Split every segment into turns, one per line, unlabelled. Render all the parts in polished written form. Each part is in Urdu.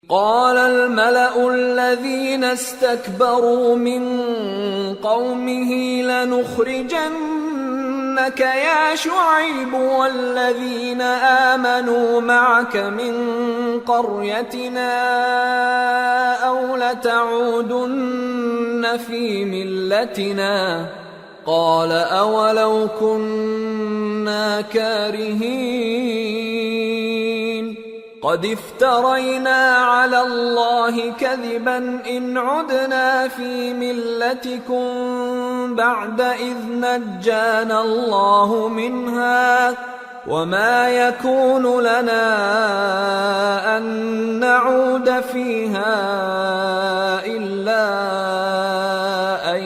قال الملأ الذين استكبروا من قومه لنخرجنك يا شعيب والذين آمنوا معك من قريتنا أو لتعودن في ملتنا قال أولو كنا كارهين قد افترينا على الله كذبا إن عدنا في ملتكم بعد إذ نجانا الله منها وما يكون لنا أن نعود فيها إلا أن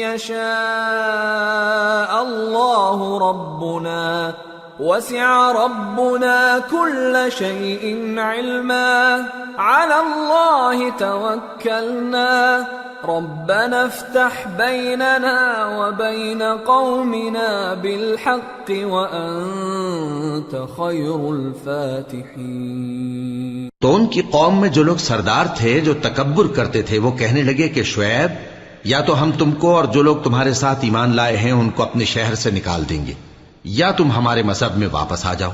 يشاء الله ربنا وسع ربنا كل شيء علما على الله توكلنا ربنا افتح بيننا وبين قومنا بالحق وأنت خير الفاتحين۔
تو ان کی قوم میں جو لوگ سردار تھے جو تکبر کرتے تھے وہ کہنے لگے کہ شعیب یا تو ہم تم کو اور جو لوگ تمہارے ساتھ ایمان لائے ہیں ان کو اپنے شہر سے نکال دیں گے یا تم ہمارے مذہب میں واپس آ جاؤ۔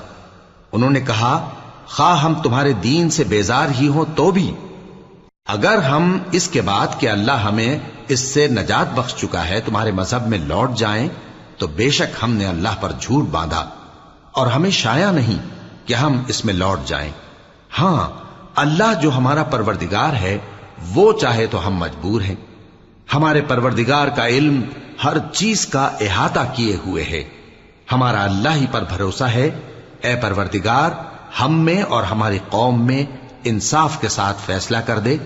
انہوں نے کہا خواہ ہم تمہارے دین سے بیزار ہی ہوں تو بھی اگر ہم اس کے بعد کہ اللہ ہمیں اس سے نجات بخش چکا ہے تمہارے مذہب میں لوٹ جائیں تو بے شک ہم نے اللہ پر جھوٹ باندھا اور ہمیں شایع نہیں کہ ہم اس میں لوٹ جائیں۔ ہاں اللہ جو ہمارا پروردگار ہے وہ چاہے تو ہم مجبور ہیں۔ ہمارے پروردگار کا علم ہر چیز کا احاطہ کیے ہوئے ہے۔ ہمارا اللہ ہی پر بھروسہ ہے۔ اے پروردگار ہم میں اور ہماری قوم میں انصاف کے ساتھ فیصلہ کر دے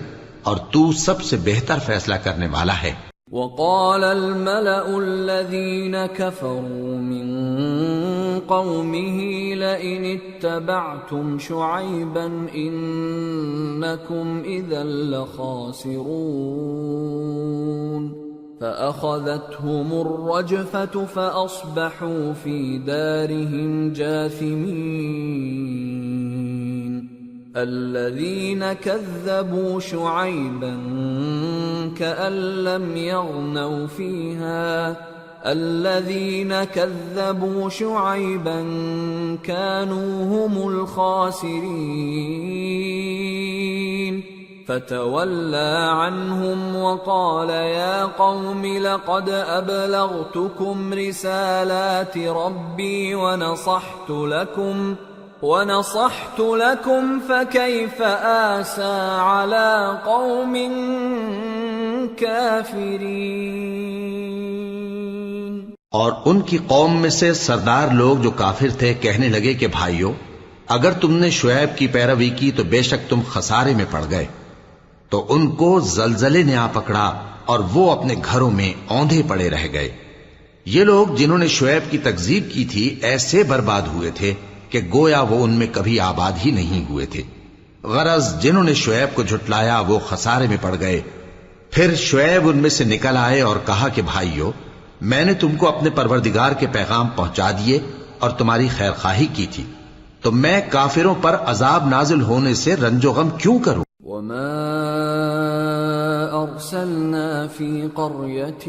اور تو سب سے بہتر فیصلہ کرنے والا ہے۔
وقال الملأ الذين كفروا من قومه لئن اتبعتم شعيبا إنكم إذا لخاسرون فأخذتهم الرجفة فأصبحوا في دارهم جاثمين الذين كذبوا شعيبا كأن لم يغنوا فيها الذين كذبوا شعيبا كانوا هم الخاسرين فتولى عنهم وقال يا قوم لقد أبلغتكم رسالات ربي ونصحت لكم فكيف آسى على قوم كافرين۔
اور ان کی قوم میں سے سردار لوگ جو کافر تھے کہنے لگے کہ بھائیو اگر تم نے شعیب کی پیروی کی تو بے شک تم خسارے میں پڑ گئے۔ تو ان کو زلزلے نے آ پکڑا اور وہ اپنے گھروں میں اوندھے پڑے رہ گئے۔ یہ لوگ جنہوں نے شعیب کی تکذیب کی تھی ایسے برباد ہوئے تھے کہ گویا وہ ان میں کبھی آباد ہی نہیں ہوئے تھے۔ غرض جنہوں نے شعیب کو جھٹلایا وہ خسارے میں پڑ گئے۔ پھر شعیب ان میں سے نکل آئے اور کہا کہ بھائیو میں نے تم کو اپنے پروردگار کے پیغام پہنچا دیے اور تمہاری خیر خواہی کی تھی، تو میں کافروں پر عذاب نازل ہونے سے رنج و غم کیوں کروں؟
وما أرسلنا في قرية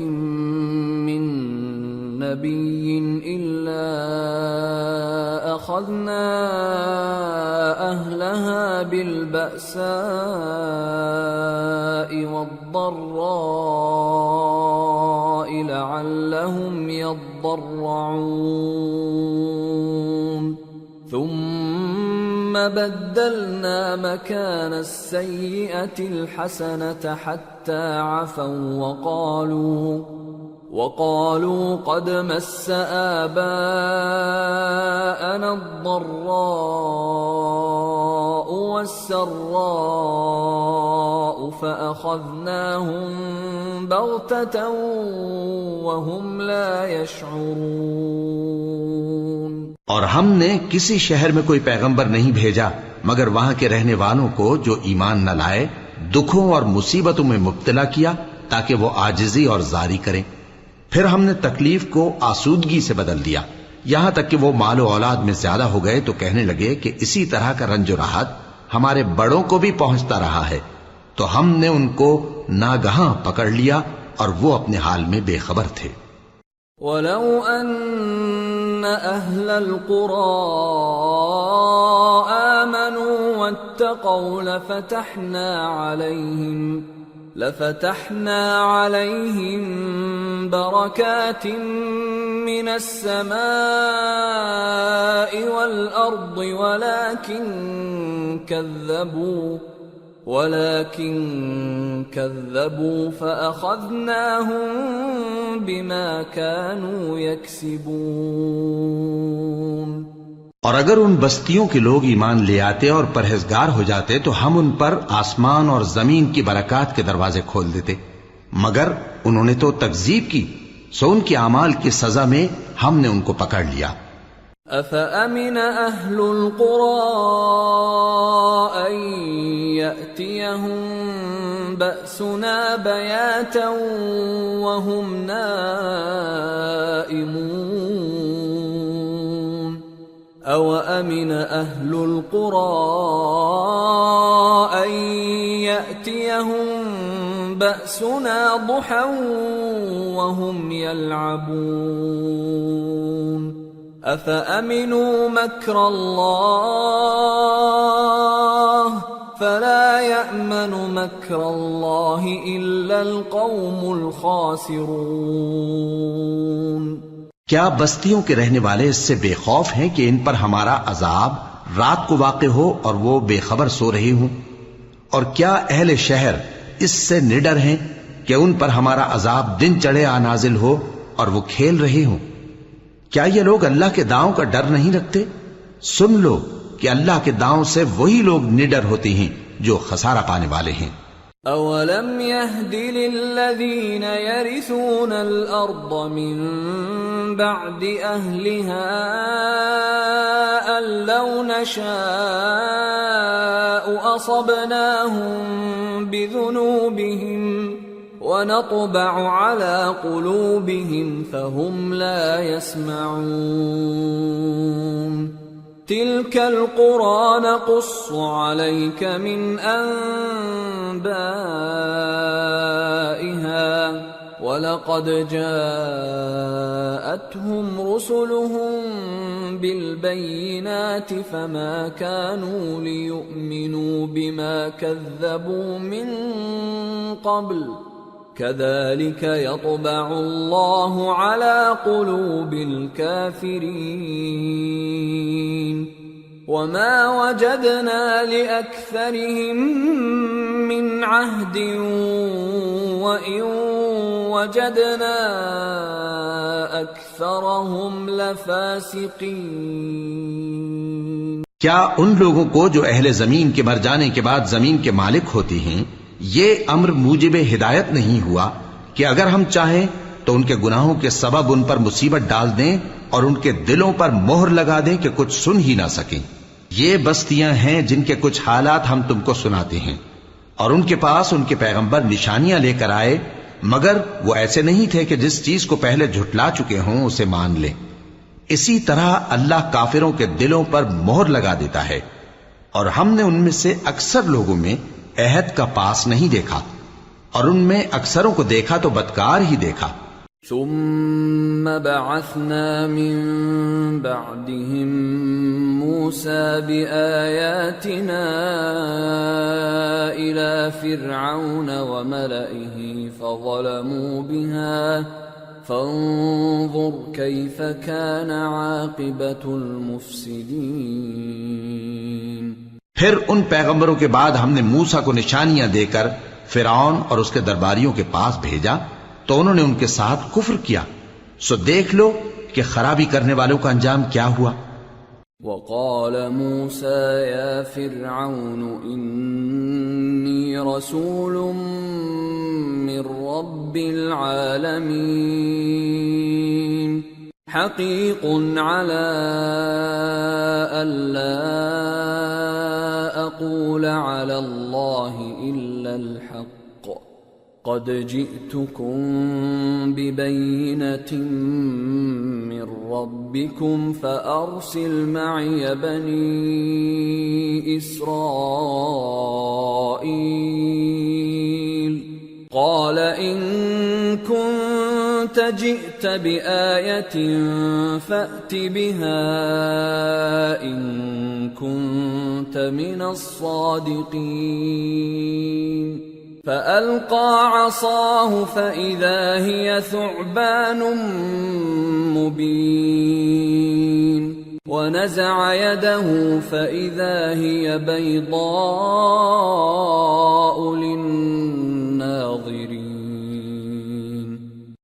من نبي إلا أخذنا أهلها بالبأساء والضراء لعلهم يضرعون ثم بدلنا مكان السيئة الحسنة حتى عفوا وقالوا قد مس آباءنا الضراء والسراء فأخذناهم بغتة وهم لا يشعرون۔
اور ہم نے کسی شہر میں کوئی پیغمبر نہیں بھیجا مگر وہاں کے رہنے والوں کو جو ایمان نہ لائے دکھوں اور مصیبتوں میں مبتلا کیا تاکہ وہ عاجزی اور زاری کریں۔ پھر ہم نے تکلیف کو آسودگی سے بدل دیا یہاں تک کہ وہ مال و اولاد میں زیادہ ہو گئے تو کہنے لگے کہ اسی طرح کا رنج و راحت ہمارے بڑوں کو بھی پہنچتا رہا ہے، تو ہم نے ان کو ناگہاں پکڑ لیا اور وہ اپنے حال میں بے خبر تھے۔
وَلَوْ أَنَّ أَهْلَ الْقُرَىٰ آمَنُوا وَاتَّقَوْا لَفَتَحْنَا عَلَيْهِم بَرَكَاتٍ مِّنَ السَّمَاءِ وَالْأَرْضِ ولكن كذبوا فأخذناهم بما كانوا يكسبون۔
اور اگر ان بستیوں کے لوگ ایمان لے آتے اور پرہیزگار ہو جاتے تو ہم ان پر آسمان اور زمین کی برکات کے دروازے کھول دیتے، مگر انہوں نے تو تکذیب کی، سو ان کے اعمال کی سزا میں ہم نے ان کو پکڑ لیا۔
أَفَأَمِنَ أَهْلُ الْقُرَىٰ أَن يَأْتِيَهُم بَأْسُنَا بَيَاتًا وَهُمْ نَائِمُونَ أَوَأَمِنَ أَهْلُ الْقُرَىٰ أَن يَأْتِيَهُم بَأْسُنَا ضُحًى وَهُمْ يَلْعَبُونَ أَفَأَمِنُوا مَكْرَ اللَّهِ فَلَا يَأْمَنُ مَكْرَ اللَّهِ إِلَّا الْقَوْمُ الْخَاسِرُونَ۔
کیا بستیوں کے رہنے والے اس سے بے خوف ہیں کہ ان پر ہمارا عذاب رات کو واقع ہو اور وہ بے خبر سو رہے ہوں؟ اور کیا اہل شہر اس سے نڈر ہیں کہ ان پر ہمارا عذاب دن چڑھے آ نازل ہو اور وہ کھیل رہے ہوں؟ کیا یہ لوگ اللہ کے داؤں کا ڈر نہیں رکھتے؟ سن لو کہ اللہ کے داؤں سے وہی لوگ نڈر ہوتے ہیں جو خسارہ پانے والے ہیں۔
أَوَلَمْ يَهْدِ لِلَّذِينَ يَرِثُونَ الْأَرْضَ مِن بَعْدِ أَهْلِهَا أَن لَّوْ نَشَاءُ أَصَبْنَاهُم بِذُنُوبِهِمْ وَنَطْبَعُ عَلَى قُلُوبِهِمْ فَهُمْ لَا يَسْمَعُونَ تِلْكَ الْقُرَىٰ نَقُصُّ عَلَيْكَ مِنْ أَنبَائِهَا وَلَقَدْ جَاءَتْهُمْ رُسُلُهُم بِالْبَيِّنَاتِ فَمَا كَانُوا لِيُؤْمِنُوا بِمَا كَذَّبُوا مِن قَبْلُ كَذَلِكَ يَطْبَعُ اللَّهُ عَلَى قُلُوبِ الْكَافِرِينَ وَمَا وَجَدْنَا لِأَكْثَرِهِم مِّنْ عَهْدٍ وَإِن وَجَدْنَا أَكْثَرَهُمْ لَفَاسِقِينَ۔
کیا ان لوگوں کو جو اہل زمین کے مر جانے کے بعد زمین کے مالک ہوتے ہیں یہ امر موجب ہدایت نہیں ہوا کہ اگر ہم چاہیں تو ان کے گناہوں کے سبب ان پر مصیبت ڈال دیں اور ان کے دلوں پر مہر لگا دیں کہ کچھ سن ہی نہ سکیں؟ یہ بستیاں ہیں جن کے کچھ حالات ہم تم کو سناتے ہیں، اور ان کے پاس ان کے پیغمبر نشانیاں لے کر آئے، مگر وہ ایسے نہیں تھے کہ جس چیز کو پہلے جھٹلا چکے ہوں اسے مان لیں۔ اسی طرح اللہ کافروں کے دلوں پر مہر لگا دیتا ہے، اور ہم نے ان میں سے اکثر لوگوں میں عہد کا پاس نہیں دیکھا، اور ان میں اکثروں کو دیکھا تو بدکار ہی دیکھا۔
ثم بعثنا من بعدهم موسى بآياتنا إلى فرعون وملئه فظلموا بها فانظر كيف كان عاقبة المفسدين۔
پھر ان پیغمبروں کے بعد ہم نے موسیٰ کو نشانیاں دے کر فرعون اور اس کے درباریوں کے پاس بھیجا تو انہوں نے ان کے ساتھ کفر کیا، سو دیکھ لو کہ خرابی کرنے والوں کا انجام کیا ہوا۔
وقال موسى يا فرعون إني رسول من رب العالمين حقيق على ألا أقول على الله إلا الحق قد جئتكم ببينة من ربكم فأرسل معي بني إسرائيل قال إن كنت جئت بآية فأت بها إن كنت من الصادقين فألقى عصاه فإذا هي ثعبان مبين ونزع يده فإذا هي بيضاء للناظرين.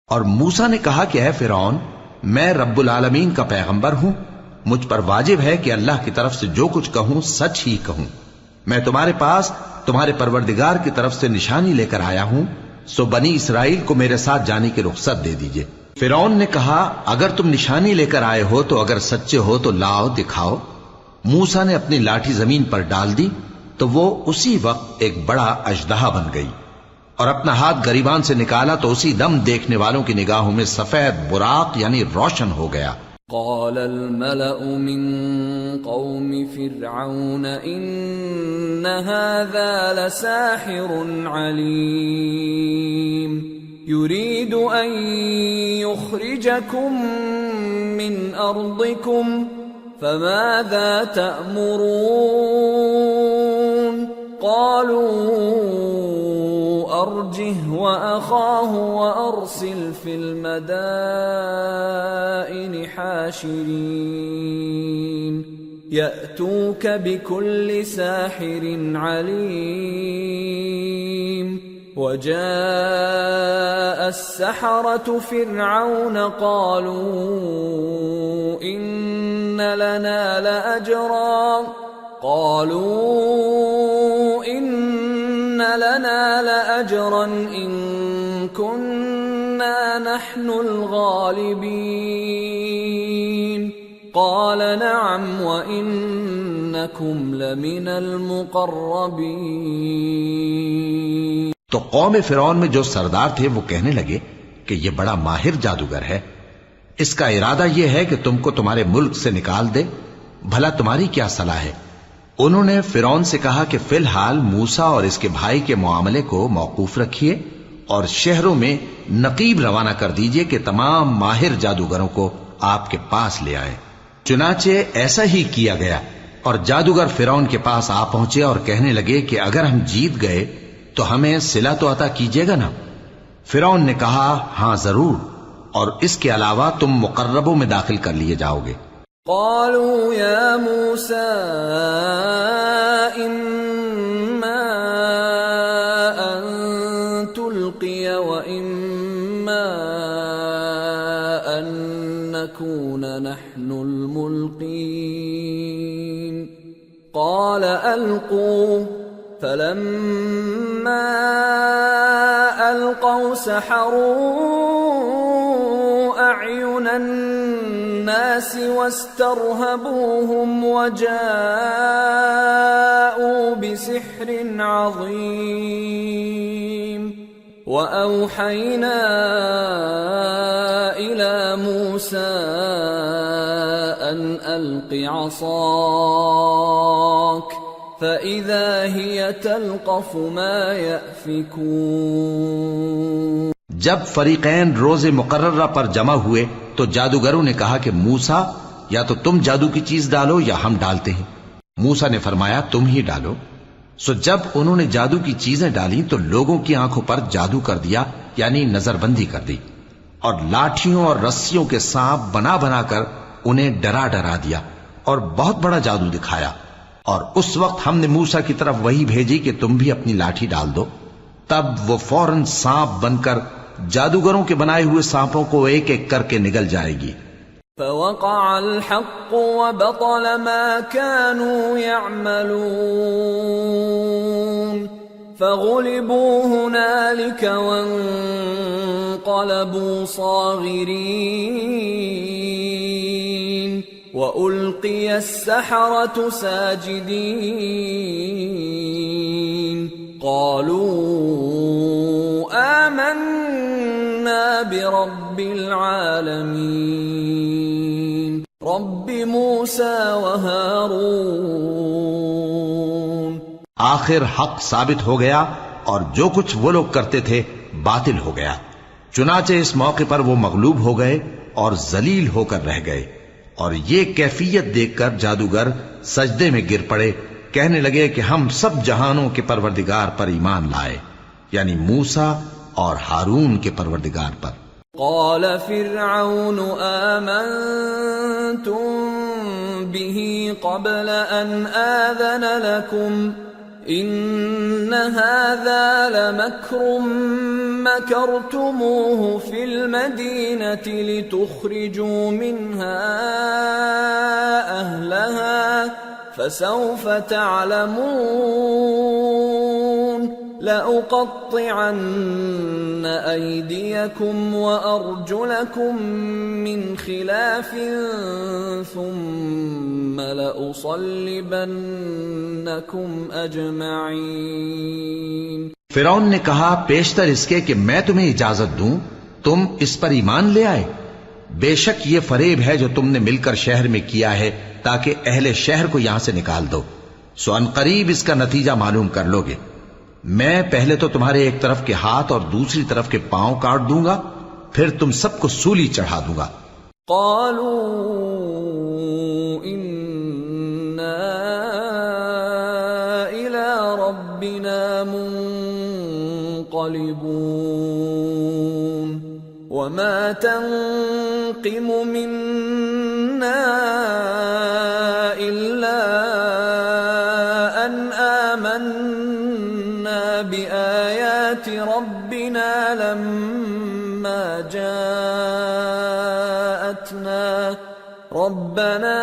اور موسیٰ نے کہا کہ اے فرعون، میں رب العالمین کا پیغمبر ہوں، مجھ پر واجب ہے کہ اللہ کی طرف سے جو کچھ کہوں سچ ہی کہوں. میں تمہارے پاس تمہارے پروردگار کی طرف سے نشانی لے کر آیا ہوں، سو بنی اسرائیل کو میرے ساتھ جانے کی رخصت دے دیجئے. فرعون نے کہا اگر تم نشانی لے کر آئے ہو تو اگر سچے ہو تو لاؤ دکھاؤ. موسیٰ نے اپنی لاٹھی زمین پر ڈال دی تو وہ اسی وقت ایک بڑا اژدہا بن گئی، اور اپنا ہاتھ گریبان سے نکالا تو اسی دم دیکھنے والوں کی نگاہوں میں سفید براق یعنی روشن ہو گیا.
قال الملأ من قوم فرعون إن هذا لساحر عليم يريد أن يخرجكم من أرضكم فماذا تأمرون قالوا أرجه وأخاه وأرسل في المدائن حاشرين يأتوك بكل ساحر عليم. وجاء السحرة فرعون قالوا إن لنا لأجرا إن كنا نحن الغالبين قال نعم وإنكم لمن المقربين.
تو قوم فرعون میں جو سردار تھے وہ کہنے لگے کہ یہ بڑا ماہر جادوگر ہے، اس کا ارادہ یہ ہے کہ تم کو تمہارے ملک سے نکال دے، بھلا تمہاری کیا صلاح ہے؟ انہوں نے فرعون سے کہا کہ فی الحال موسیٰ اور اس کے بھائی کے معاملے کو موقوف رکھیے اور شہروں میں نقیب روانہ کر دیجئے کہ تمام ماہر جادوگروں کو آپ کے پاس لے آئیں. چنانچہ ایسا ہی کیا گیا، اور جادوگر فرعون کے پاس آ پہنچے اور کہنے لگے کہ اگر ہم جیت گئے تو ہمیں صلہ تو عطا کیجیے گا نا؟ فرعون نے کہا ہاں ضرور، اور اس کے علاوہ تم مقربوں میں داخل کر لیے جاؤ گے.
قالوا يا موسى إما أن تلقي وإما أن نكون نحن الملقين قال ألقوا فلما ألقوا سحروا أعين الناس واسترهبوهم وجاءوا بسحر عظيم. وأوحينا إلى موسى أن ألق عصاك فإذا هي تلقف ما يأفكون.
جب فریقین روز مقررہ پر جمع ہوئے تو جادوگروں نے کہا کہ موسیٰ یا تو تم جادو کی چیز ڈالو یا ہم ڈالتے ہیں. موسیٰ نے فرمایا تم ہی ڈالو. سو جب انہوں نے جادو کی چیزیں ڈالی تو لوگوں کی آنکھوں پر جادو کر دیا یعنی نظر بندی کر دی، اور لاٹھیوں اور رسیوں کے سانپ بنا بنا کر انہیں ڈرا ڈرا دیا اور بہت بڑا جادو دکھایا. اور اس وقت ہم نے موسیٰ کی طرف وہی بھیجی کہ تم بھی اپنی لاٹھی ڈال دو. تب وہ فوراً سانپ بن کر جادوگروں کے بنائے ہوئے سانپوں کو ایک ایک کر کے نگل جائے گی.
فوقع الحق وبطل ما كانوا يعملون فغلبوا هنالك وانقلبوا صاغرين وألقي السحرة ساجدين قالوا برب العالمین رب موسیٰ وہارون۔
آخر حق ثابت ہو گیا اور جو کچھ وہ لوگ کرتے تھے باطل ہو گیا۔ چنانچہ اس موقع پر وہ مغلوب ہو گئے اور ذلیل ہو کر رہ گئے، اور یہ کیفیت دیکھ کر جادوگر سجدے میں گر پڑے، کہنے لگے کہ ہم سب جہانوں کے پروردگار پر ایمان لائے، یعنی موسیٰ اور ہارون کے پروردگار پر۔
قال فرعون آمنتم به قبل ان آذن لكم ان هذا لمكر مكرتموه في المدينة لتخرجوا منها أهلها فسوف تعلمون لأقطعن أيديكم وأرجلكم من خلاف ثم لأصلبنكم أجمعين۔
فرعون نے کہا پیشتر اس کے کہ میں تمہیں اجازت دوں تم اس پر ایمان لے آئے، بے شک یہ فریب ہے جو تم نے مل کر شہر میں کیا ہے تاکہ اہل شہر کو یہاں سے نکال دو، سو ان قریب اس کا نتیجہ معلوم کر لو گے۔ میں پہلے تو تمہارے ایک طرف کے ہاتھ اور دوسری طرف کے پاؤں کاٹ دوں گا، پھر تم سب کو سولی چڑھا دوں گا۔
قالوا انا الى ربنا منقلبون وما تنقم منا الا ان آمنا بآيات ربنا لما جاءتنا ربنا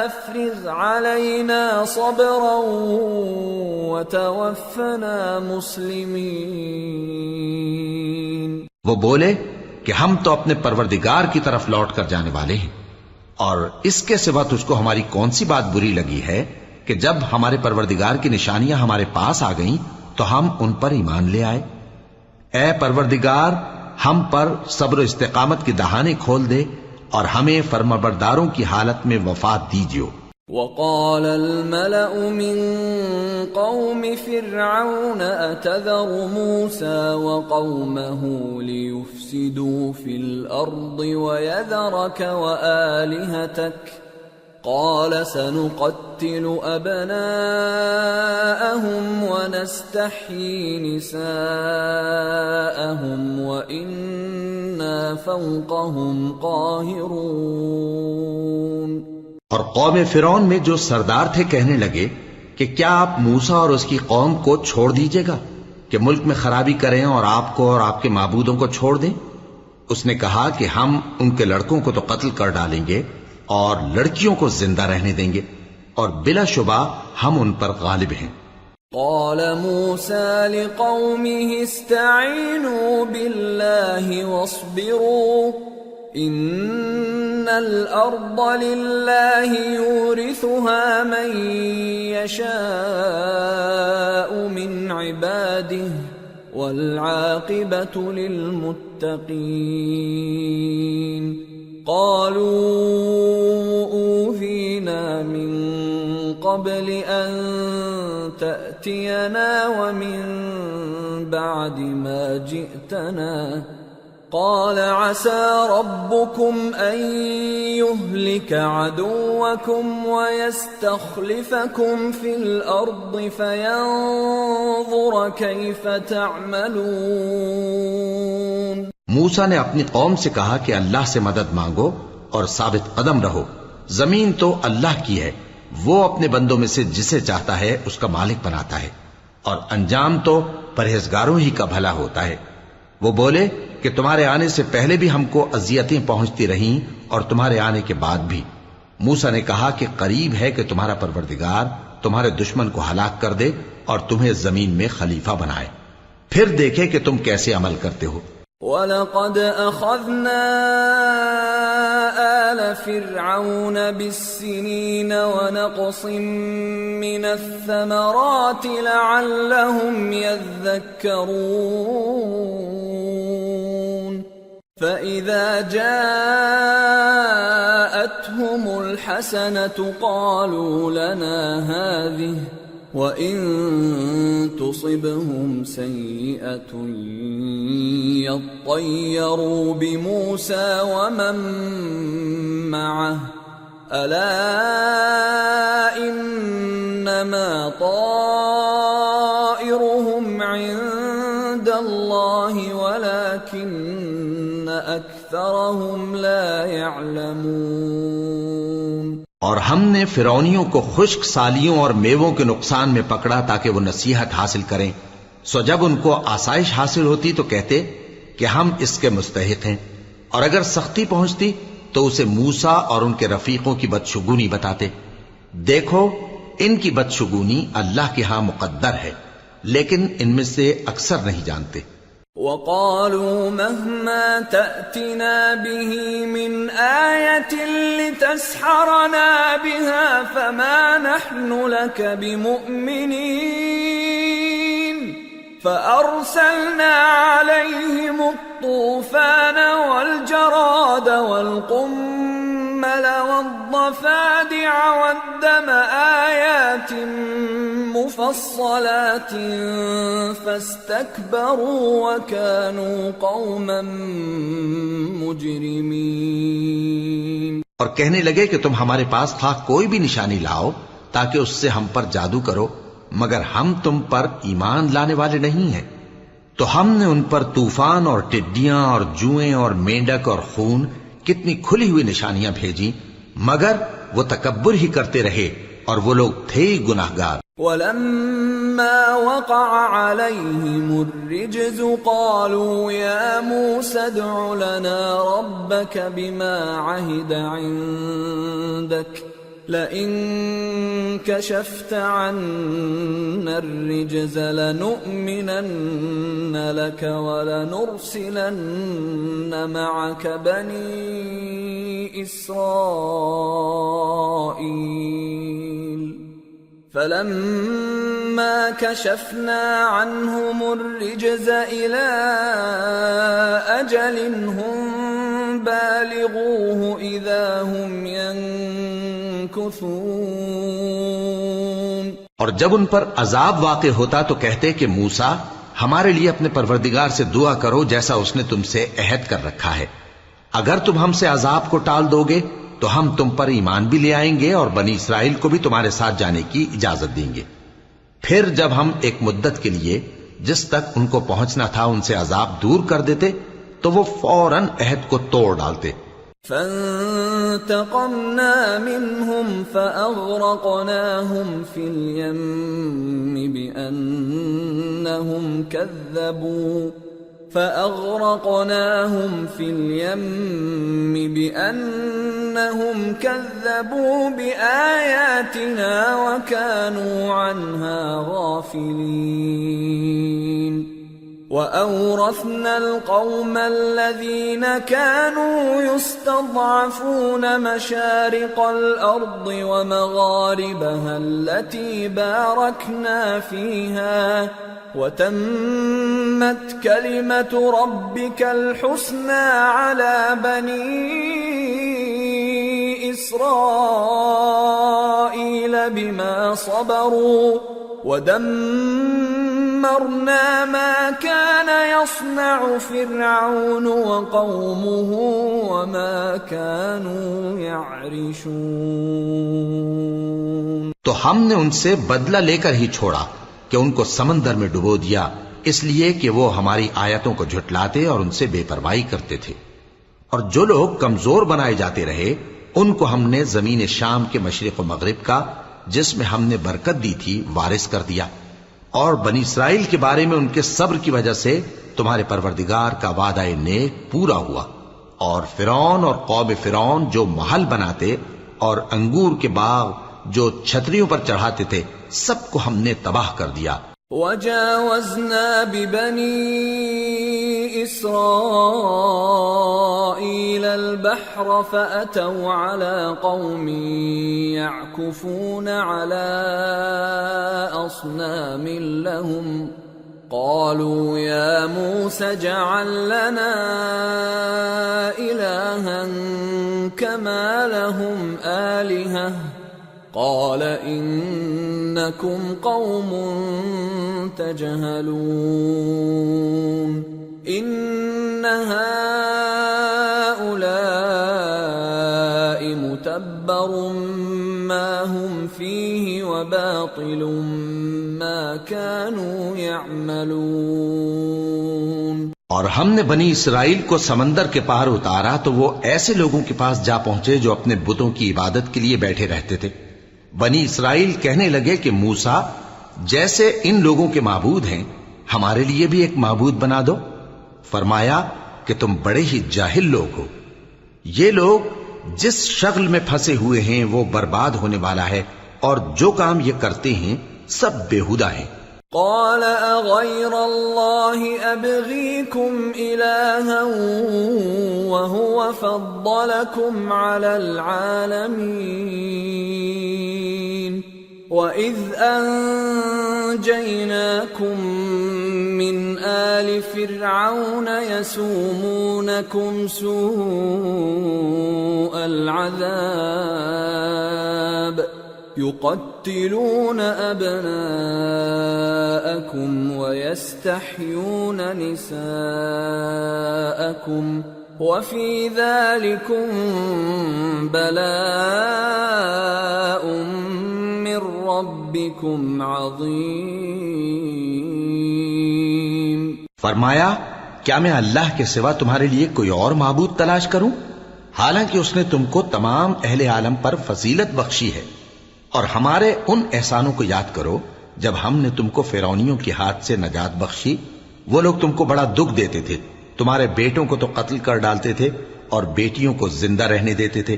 افرغ علينا صبرا وتوفنا مسلمين۔
وہ بولے کہ ہم تو اپنے پروردگار کی طرف لوٹ کر جانے والے ہیں، اور اس کے سوا تجھ کو ہماری کون سی بات بری لگی ہے کہ جب ہمارے پروردگار کی نشانیاں ہمارے پاس آ گئیں تو ہم ان پر ایمان لے آئے۔ اے پروردگار، ہم پر صبر و استقامت کی دہانے کھول دے اور ہمیں فرمانبرداروں کی حالت میں وفات دیجیو۔
وقال الملأ من قوم فرعون أتذر موسى وقومه ليفسدوا في الأرض ويذرك وآلهتك قال سنقتل أبناءهم ونستحيي نساءهم وإنا فوقهم قاهرون۔
اور قوم فرعون میں جو سردار تھے کہنے لگے کہ کیا آپ موسیٰ اور اس کی قوم کو چھوڑ دیجیے گا کہ ملک میں خرابی کریں اور آپ کو اور آپ کے معبودوں کو چھوڑ دیں؟ اس نے کہا کہ ہم ان کے لڑکوں کو تو قتل کر ڈالیں گے اور لڑکیوں کو زندہ رہنے دیں گے، اور بلا شبہ ہم ان پر غالب ہیں۔
قال موسى لقومه استعينوا بالله واصبروا ان الارض لله يورثها من يشاء من عباده والعاقبة للمتقين۔ قالوا أوذينا من قبل أن تأتينا ومن بعد ما جئتنا قال عسى ربكم أن يهلك عدوكم ويستخلفكم في الأرض فينظر كيف تعملون۔
موسیٰ نے اپنی قوم سے کہا کہ اللہ سے مدد مانگو اور ثابت قدم رہو، زمین تو اللہ کی ہے، وہ اپنے بندوں میں سے جسے چاہتا ہے اس کا مالک بناتا ہے، اور انجام تو پرہیزگاروں ہی کا بھلا ہوتا ہے۔ وہ بولے کہ تمہارے آنے سے پہلے بھی ہم کو اذیتیں پہنچتی رہیں اور تمہارے آنے کے بعد بھی۔ موسیٰ نے کہا کہ قریب ہے کہ تمہارا پروردگار تمہارے دشمن کو ہلاک کر دے اور تمہیں زمین میں خلیفہ بنائے، پھر دیکھے کہ تم کیسے عمل کرتے ہو۔
وَلَقَدْ أَخَذْنَا آلَ فِرْعَوْنَ بِالسِّنِينَ وَنَقْصٍ مِّنَ الثَّمَرَاتِ لَعَلَّهُمْ يَذَّكَّرُونَ۔ فَإِذَا جَاءَتْهُمُ الْحَسَنَةُ قَالُوا لَنَا هَذِهِ وَإِن تُصِبْهُمْ سَيِّئَةٌ يَطَّيَّرُوا بِمُوسَى وَمَن مَّعَهُ أَلَا إِنَّمَا طَائِرُهُمْ عِندَ اللَّهِ وَلَكِنَّ أَكْثَرَهُمْ لَا يَعْلَمُونَ۔
اور ہم نے فرعونیوں کو خشک سالیوں اور میووں کے نقصان میں پکڑا تاکہ وہ نصیحت حاصل کریں، سو جب ان کو آسائش حاصل ہوتی تو کہتے کہ ہم اس کے مستحق ہیں، اور اگر سختی پہنچتی تو اسے موسیٰ اور ان کے رفیقوں کی بدشگونی بتاتے۔ دیکھو ان کی بدشگونی اللہ کے ہاں مقدر ہے، لیکن ان میں سے اکثر نہیں جانتے۔
وَقَالُوا مَهْمَا تَأْتِنَا بِهِ مِنْ آيَةٍ لِتَسْحَرَنَا بِهَا فَمَا نَحْنُ لَكَ بِمُؤْمِنِينَ فَأَرْسَلْنَا عَلَيْهِمُ الطُّوفَانَ وَالْجَرَادَ وَالْقُمَّلَ وَالضَّفَادِعَ وَالدَّمَ آيَاتٍ مُفَصَّلَاتٍ فَاسْتَكْبَرُوا وَكَانُوا قَوْمًا مُجْرِمِينَ۔
اور کہنے لگے کہ تم ہمارے پاس خواہ کوئی بھی نشانی لاؤ تاکہ اس سے ہم پر جادو کرو، مگر ہم تم پر ایمان لانے والے نہیں ہیں۔ تو ہم نے ان پر طوفان اور ٹڈیاں اور جوئیں اور مینڈک اور خون کتنی کھلی ہوئی نشانیاں بھیجی، مگر وہ تکبر ہی کرتے رہے اور وہ لوگ تھے گناہگار۔
وَلَمَّا وَقَعَ عَلَيْهِمُ الرِّجْزُ قَالُوا يَا مُوسَى ادْعُ لَنَا رَبَّكَ بِمَا عَهِدَ عِندَكَ لَئِن كَشَفْتَ عَنَّا الرِّجْزَ لَنُؤْمِنَنَّ لَكَ وَلَنُرْسِلَنَّ مَعَكَ بَنِي إِسْرَائِيلَ فَلَمَّا كَشَفْنَا عَنْهُمُ الرِّجْزَ إِلَى أَجَلٍ هُمْ بَالِغُوهُ إِذَا هُمْ يَنكُثُونَ۔
اور جب ان پر عذاب واقع ہوتا تو کہتے کہ موسیٰ ہمارے لیے اپنے پروردگار سے دعا کرو جیسا اس نے تم سے عہد کر رکھا ہے، اگر تم ہم سے عذاب کو ٹال دو گے تو ہم تم پر ایمان بھی لے آئیں گے اور بنی اسرائیل کو بھی تمہارے ساتھ جانے کی اجازت دیں گے۔ پھر جب ہم ایک مدت کے لیے جس تک ان کو پہنچنا تھا ان سے عذاب دور کر دیتے تو وہ فوراً عہد کو توڑ ڈالتے۔
فَانْتَقَمْنَا مِنْهُمْ فَأَغْرَقْنَاهُمْ فِي الْيَمِّ بِأَنَّهُمْ كَذَّبُوا بِآيَاتِنَا وَكَانُوا عَنْهَا غَافِلِينَ۔ وَأَوْرَثْنَا الْقَوْمَ الَّذِينَ كَانُوا يُسْتَضْعَفُونَ مَشَارِقَ الْأَرْضِ وَمَغَارِبَهَا الَّتِي بَارَكْنَا فِيهَا وَتَمَّتْ كَلِمَةُ رَبِّكَ الْحُسْنَى عَلَى بَنِي إِسْرَائِيلَ بِمَا صَبَرُوا وَدَمَّرْنَا مَا كَانَ يَصْنَعُ فِرْعَوْنُ وَقَوْمُهُ وَمَا كَانُوا يَعْرِشُونَ۔
تو ہم نے ان سے بدلہ لے کر ہی چھوڑا کہ ان کو سمندر میں ڈبو دیا، اس لیے کہ وہ ہماری آیتوں کو جھٹلاتے اور ان سے بے پرواہی کرتے تھے۔ اور جو لوگ کمزور بنائے جاتے رہے ان کو ہم نے زمین شام کے مشرق و مغرب کا جس میں ہم نے برکت دی تھی وارث کر دیا، اور بنی اسرائیل کے بارے میں ان کے صبر کی وجہ سے تمہارے پروردگار کا وعدہ نیک پورا ہوا۔ اور فرعون اور قوم فرعون جو محل بناتے اور انگور کے باغ جو چھتریوں پر چڑھاتے تھے سب کو ہم نے تباہ کر دیا۔
وَجَاوَزْنَا بِبَنِي إِسْرَائِيلَ الْبَحْرَ فَأَتَوْا عَلَى قَوْمٍ يَعْكُفُونَ عَلَى أَصْنَامٍ لَهُمْ قالوا يا موسى اجعل لنا إلها كما لهم آلهة قال إنكم قوم تجهلون إن هؤلاء متبر ما هم فيه وباطل ما كانوا يعملون۔
اور ہم نے بنی اسرائیل کو سمندر کے پار اتارا تو وہ ایسے لوگوں کے پاس جا پہنچے جو اپنے بتوں کی عبادت کے لیے بیٹھے رہتے تھے۔ بنی اسرائیل کہنے لگے کہ موسیٰ جیسے ان لوگوں کے معبود ہیں ہمارے لیے بھی ایک معبود بنا دو۔ فرمایا کہ تم بڑے ہی جاہل لوگ ہو، یہ لوگ جس شغل میں پھنسے ہوئے ہیں وہ برباد ہونے والا ہے، اور جو کام یہ کرتے ہیں سب بیہودہ ہیں۔
قال اغير الله ابغيكم الها وهو فضلكم على العالمين واذ انجيناكم من آل فرعون يسومونكم سوء العذاب يقتلون أبناءكم ويستحيون نساءكم وفي ذلكم بلاء من ربكم عظيم۔
فرمایا کیا میں اللہ کے سوا تمہارے لیے کوئی اور معبود تلاش کروں، حالانکہ اس نے تم کو تمام اہل عالم پر فضیلت بخشی ہے۔ اور ہمارے ان احسانوں کو یاد کرو جب ہم نے تم کو فرعونیوں کے ہاتھ سے نجات بخشی۔ وہ لوگ تم کو بڑا دکھ دیتے تھے، تمہارے بیٹوں کو تو قتل کر ڈالتے تھے اور بیٹیوں کو زندہ رہنے دیتے تھے،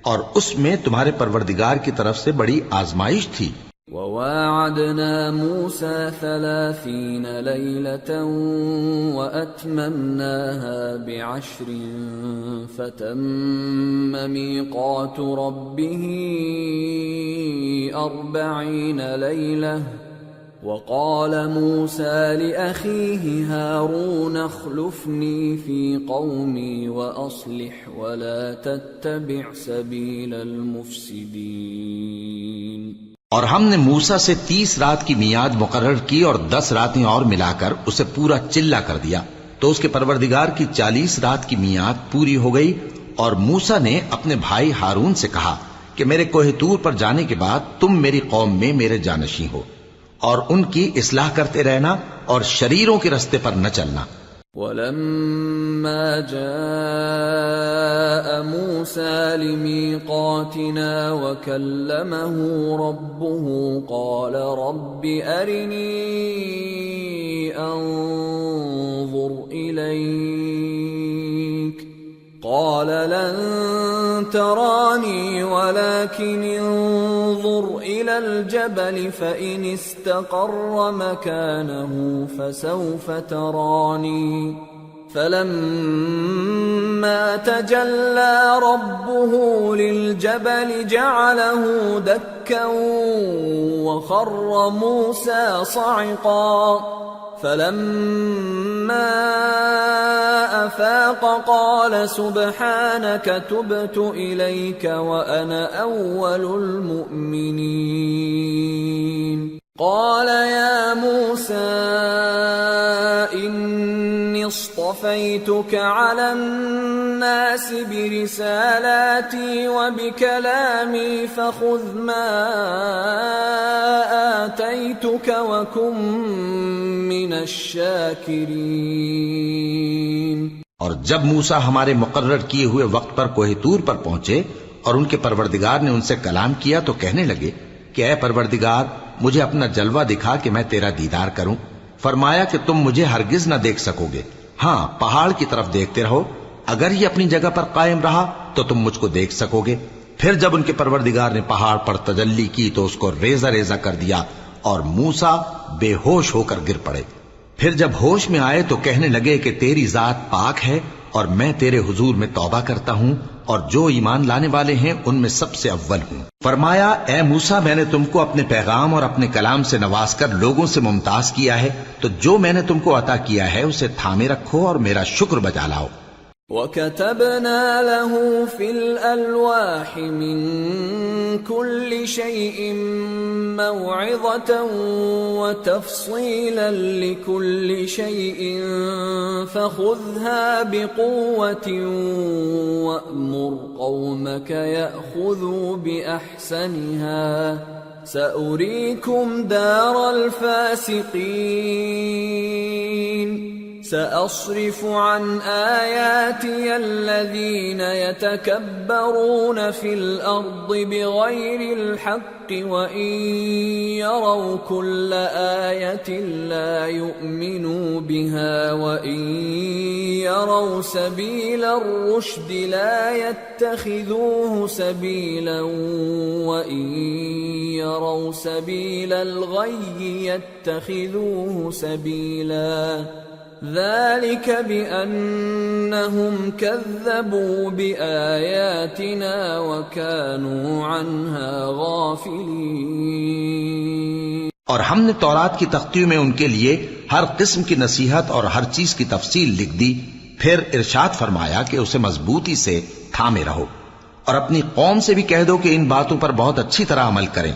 اور اس میں تمہارے پروردگار کی طرف سے بڑی آزمائش تھی۔
وواعدنا موسى 30 ليلة وأتممناها ب10 فتم ميقات ربه 40 ليلة وقال موسى لأخيه هارون اخلفني في قومي وأصلح ولا تتبع سبيل المفسدين۔
اور ہم نے موسیٰ سے 30 رات کی میعاد مقرر کی اور 10 راتیں اور ملا کر اسے پورا چلہ کر دیا، تو اس کے پروردگار کی 40 رات کی میعاد پوری ہو گئی۔ اور موسیٰ نے اپنے بھائی ہارون سے کہا کہ میرے کوہ طور پر جانے کے بعد تم میری قوم میں میرے جانشین ہو، اور ان کی اصلاح کرتے رہنا اور شریروں کے رستے پر نہ چلنا۔
وَلَمَّا جَاءَ مُوسَى لِمِيقَاتِنَا وَكَلَّمَهُ رَبُّهُ قَالَ رَبِّ أَرِنِي أَنظُرْ إِلَيْكَ قَالَ لَن تَرَانِي وَلَكِنِ انظُرْ إِلَى الْجَبَلِ فَإِنِ اسْتَقَرَّ مَكَانَهُ فَسَوْفَ تَرَانِي فَلَمَّا تَجَلَّى رَبُّهُ لِلْجَبَلِ جَعَلَهُ دَكًّا وَخَرَّ مُوسَى صَعِقًا فَلَمَّا أَفَاقَ قَالَ سُبْحَانَكَ تُبْتُ إِلَيْكَ وَأَنَا أَوَّلُ الْمُؤْمِنِينَ۔ قَالَ يَا مُوسَى إِنِّي اصْطَفَيْتُكَ عَلَى النَّاسِ بِرِسَالَاتِي وَبِكَلَامِي فَخُذْ مَا آتَيْتُكَ وَكُن مِّنَ الشَّاكِرِينَ۔
اور جب موسیٰ ہمارے مقرر کیے ہوئے وقت پر کوہ طور پر پہنچے اور ان کے پروردگار نے ان سے کلام کیا تو کہنے لگے کہ اے پروردگار مجھے اپنا جلوہ دکھا کہ میں تیرا دیدار کروں۔ فرمایا کہ تم مجھے ہرگز نہ دیکھ سکو گے، ہاں پہاڑ کی طرف دیکھتے رہو، اگر یہ اپنی جگہ پر قائم رہا تو تم مجھ کو دیکھ سکو گے۔ پھر جب ان کے پروردگار نے پہاڑ پر تجلی کی تو اس کو ریزہ ریزہ کر دیا اور موسیٰ بے ہوش ہو کر گر پڑے۔ پھر جب ہوش میں آئے تو کہنے لگے کہ تیری ذات پاک ہے اور میں تیرے حضور میں توبہ کرتا ہوں اور جو ایمان لانے والے ہیں ان میں سب سے اول ہوں۔ فرمایا اے موسیٰ، میں نے تم کو اپنے پیغام اور اپنے کلام سے نواز کر لوگوں سے ممتاز کیا ہے، تو جو میں نے تم کو عطا کیا ہے اسے تھامے رکھو اور میرا شکر بجا لاؤ۔
وَكَتَبْنَا لَهُ فِي الْأَلْوَاحِ مِنْ كُلِّ شَيْءٍ مَوْعِظَةً وَتَفْصِيلًا لِكُلِّ شَيْءٍ فَخُذْهَا بِقُوَّةٍ وَأْمُرْ قَوْمَكَ يَأْخُذُوا بِأَحْسَنِهَا سَأُرِيكُمْ دَارَ الْفَاسِقِينَ۔ سأصرف عن آياتي الذين يتكبرون في الأرض بغير الحق وإن يروا كل آية لا يؤمنوا بها وإن يروا سبيل الرشد لا يتخذوه سبيلا وإن يروا سبيل الغي يتخذوه سبيلا ذلك بأنهم كذبوا بآياتنا وكانوا عنها غافلين۔
اور ہم نے تورات کی تختیوں میں ان کے لیے ہر قسم کی نصیحت اور ہر چیز کی تفصیل لکھ دی، پھر ارشاد فرمایا کہ اسے مضبوطی سے تھامے رہو اور اپنی قوم سے بھی کہہ دو کہ ان باتوں پر بہت اچھی طرح عمل کریں۔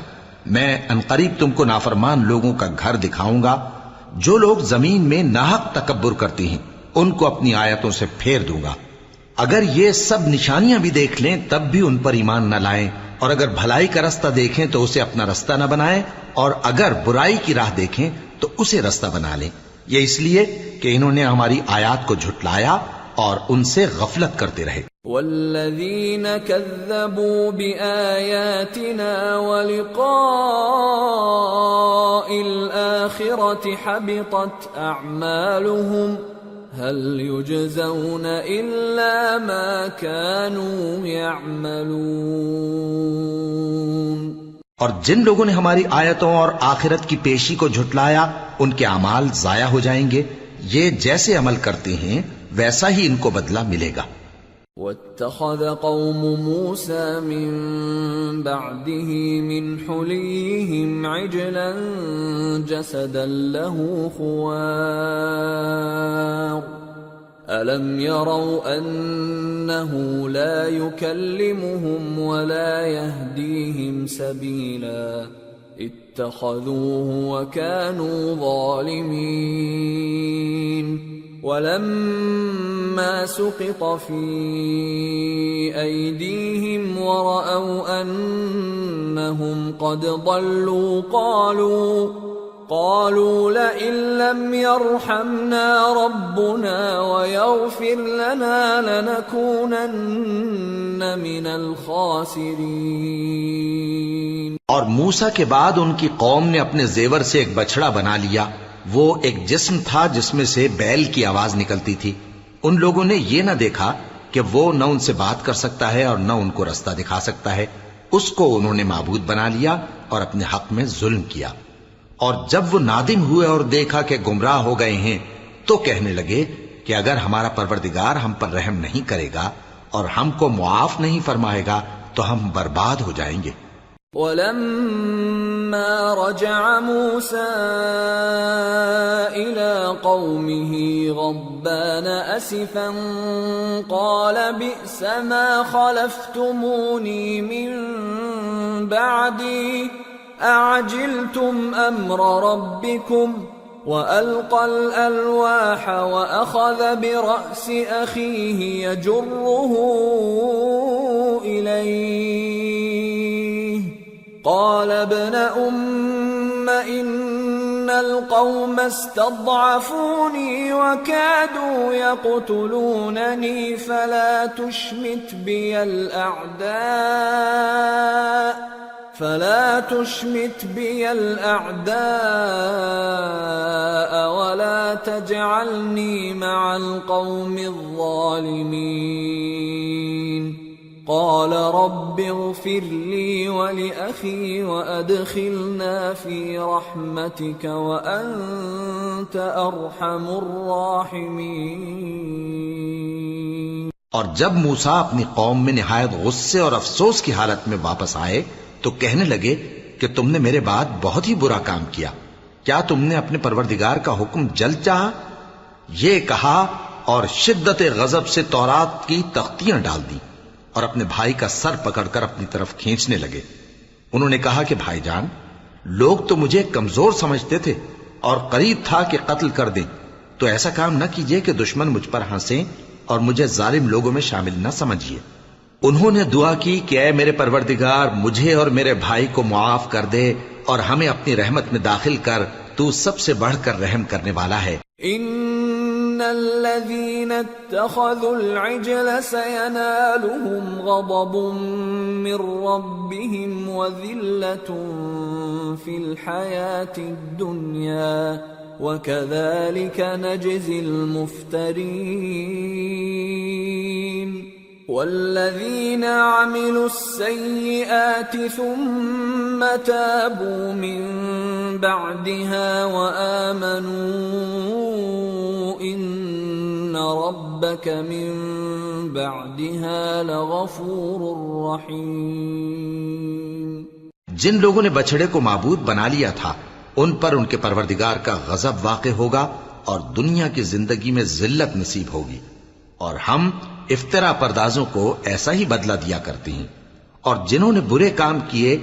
میں عنقریب تم کو نافرمان لوگوں کا گھر دکھاؤں گا۔ جو لوگ زمین میں ناحق تکبر کرتی ہیں ان کو اپنی آیتوں سے پھیر دوں گا۔ اگر یہ سب نشانیاں بھی دیکھ لیں تب بھی ان پر ایمان نہ لائیں، اور اگر بھلائی کا رستہ دیکھیں تو اسے اپنا رستہ نہ بنائیں، اور اگر برائی کی راہ دیکھیں تو اسے رستہ بنا لیں۔ یہ اس لیے کہ انہوں نے ہماری آیات کو جھٹلایا اور ان سے غفلت کرتے رہے۔
والذین کذبوا بآیاتنا ولقاء الآخرة حبطت اعمالهم هل يجزون الا ما كانوا يعملون۔
اور جن لوگوں نے ہماری آیتوں اور آخرت کی پیشی کو جھٹلایا ان کے اعمال ضائع ہو جائیں گے، یہ جیسے عمل کرتے ہیں ویسا ہی ان کو بدلہ ملے گا۔
واتخذ قوم موسى من بعده من حليهم عجلا جسدا له خوار ألم يروا أنه لا يكلمهم ولا يهديهم سبيلا اتخذوه وكانوا ظالمين ولما سقط في أيديهم ورأوا أنهم قد ضلوا قالوا لئن لم يرحمنا ربنا ويغفر لنا لنكونن من الخاسرين۔
اور موسیٰ کے بعد ان کی قوم نے اپنے زیور سے ایک بچڑا بنا لیا، وہ ایک جسم تھا جس میں سے بیل کی آواز نکلتی تھی۔ ان لوگوں نے یہ نہ دیکھا کہ وہ نہ ان سے بات کر سکتا ہے اور نہ ان کو رستہ دکھا سکتا ہے، اس کو انہوں نے معبود بنا لیا اور اپنے حق میں ظلم کیا۔ اور جب وہ نادم ہوئے اور دیکھا کہ گمراہ ہو گئے ہیں تو کہنے لگے کہ اگر ہمارا پروردگار ہم پر رحم نہیں کرے گا اور ہم کو معاف نہیں فرمائے گا تو ہم برباد ہو جائیں گے۔
وَلَمَّا رَجَعَ مُوسَىٰ إِلَىٰ قَوْمِهِ غَضْبَانَ أَسِفًا قَالَ بِئْسَ مَا خَلَفْتُمُونِي مِن بَعْدِي أَعَجِلْتُمْ أَمْرَ رَبِّكُمْ وَأَلْقَى الْأَلْوَاحَ وَأَخَذَ بِرَأْسِ أَخِيهِ يَجُرُّهُ إِلَيْهِ قال ابن أم إن القوم استضعفوني وكادوا يقتلونني فلا تشمت بي الأعداء ولا تجعلني مع القوم الظالمين۔ قال رب اغفر لي ولأخي وأدخلنا في رحمتك وأنت أرحم الراحمين۔
اور جب موسیٰ اپنی قوم میں نہایت غصے اور افسوس کی حالت میں واپس آئے تو کہنے لگے کہ تم نے میرے بعد بہت ہی برا کام کیا، کیا تم نے اپنے پروردگار کا حکم جلد چاہا؟ یہ کہا اور شدت غضب سے تورات کی تختیاں ڈال دی اور اپنے بھائی کا سر پکڑ کر اپنی طرف کھینچنے لگے۔ انہوں نے کہا کہ بھائی جان، لوگ تو مجھے کمزور سمجھتے تھے اور قریب تھا کہ قتل کر دیں، تو ایسا کام نہ کیجیے کہ دشمن مجھ پر ہنسیں اور مجھے ظالم لوگوں میں شامل نہ سمجھیے۔ انہوں نے دعا کی کہ اے میرے پروردگار، مجھے اور میرے بھائی کو معاف کر دے اور ہمیں اپنی رحمت میں داخل کر، تو سب سے بڑھ کر رحم کرنے والا ہے۔
ان الذين اتخذوا العجل سينالهم غضب من ربهم وذلة في الحياة الدنيا وكذلك نجزي المفترين۔ والذين عملوا السيئات ثم تابوا من بعدها وآمنوا إن ربك من بعدها لغفور رحيم۔
جن لوگوں نے بچڑے کو معبود بنا لیا تھا ان پر ان کے پروردگار کا غضب واقع ہوگا اور دنیا کی زندگی میں ذلت نصیب ہوگی، اور ہم افترا پردازوں کو ایسا ہی بدلہ دیا کرتے ہیں۔ اور جنہوں نے برے کام کیے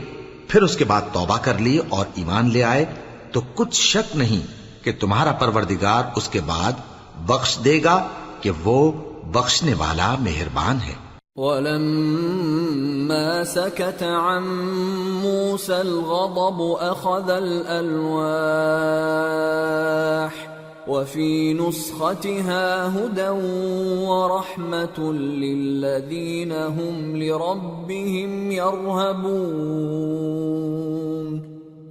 پھر اس کے بعد توبہ کر لی اور ایمان لے آئے تو کچھ شک نہیں کہ تمہارا پروردگار اس کے بعد بخش دے گا کہ وہ بخشنے والا مہربان ہے۔
وَلَمَّا سَكَتَ عَن مُوسَى الْغَضَبُ أَخَذَ الْأَلْوَاحَ وَفِي نُسْخَتِهَا هُدًى وَرَحْمَةٌ لِّلَّذِينَ هُمْ لِرَبِّهِمْ يَرْهَبُونَ۔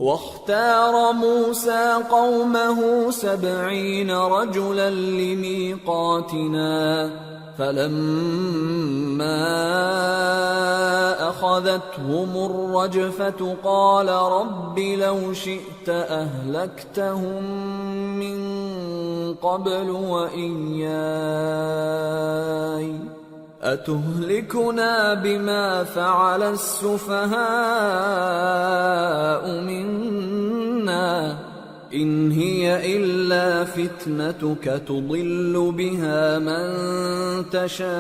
واختار موسى قومه 70 رجلا لميقاتنا فلما أخذتهم الرجفة قال رب لو شئت أهلكتهم من قبل وإياي أتهلكنا بما فعل السفهاء منا إن هي إلا فتنتك تضل بها من تشاء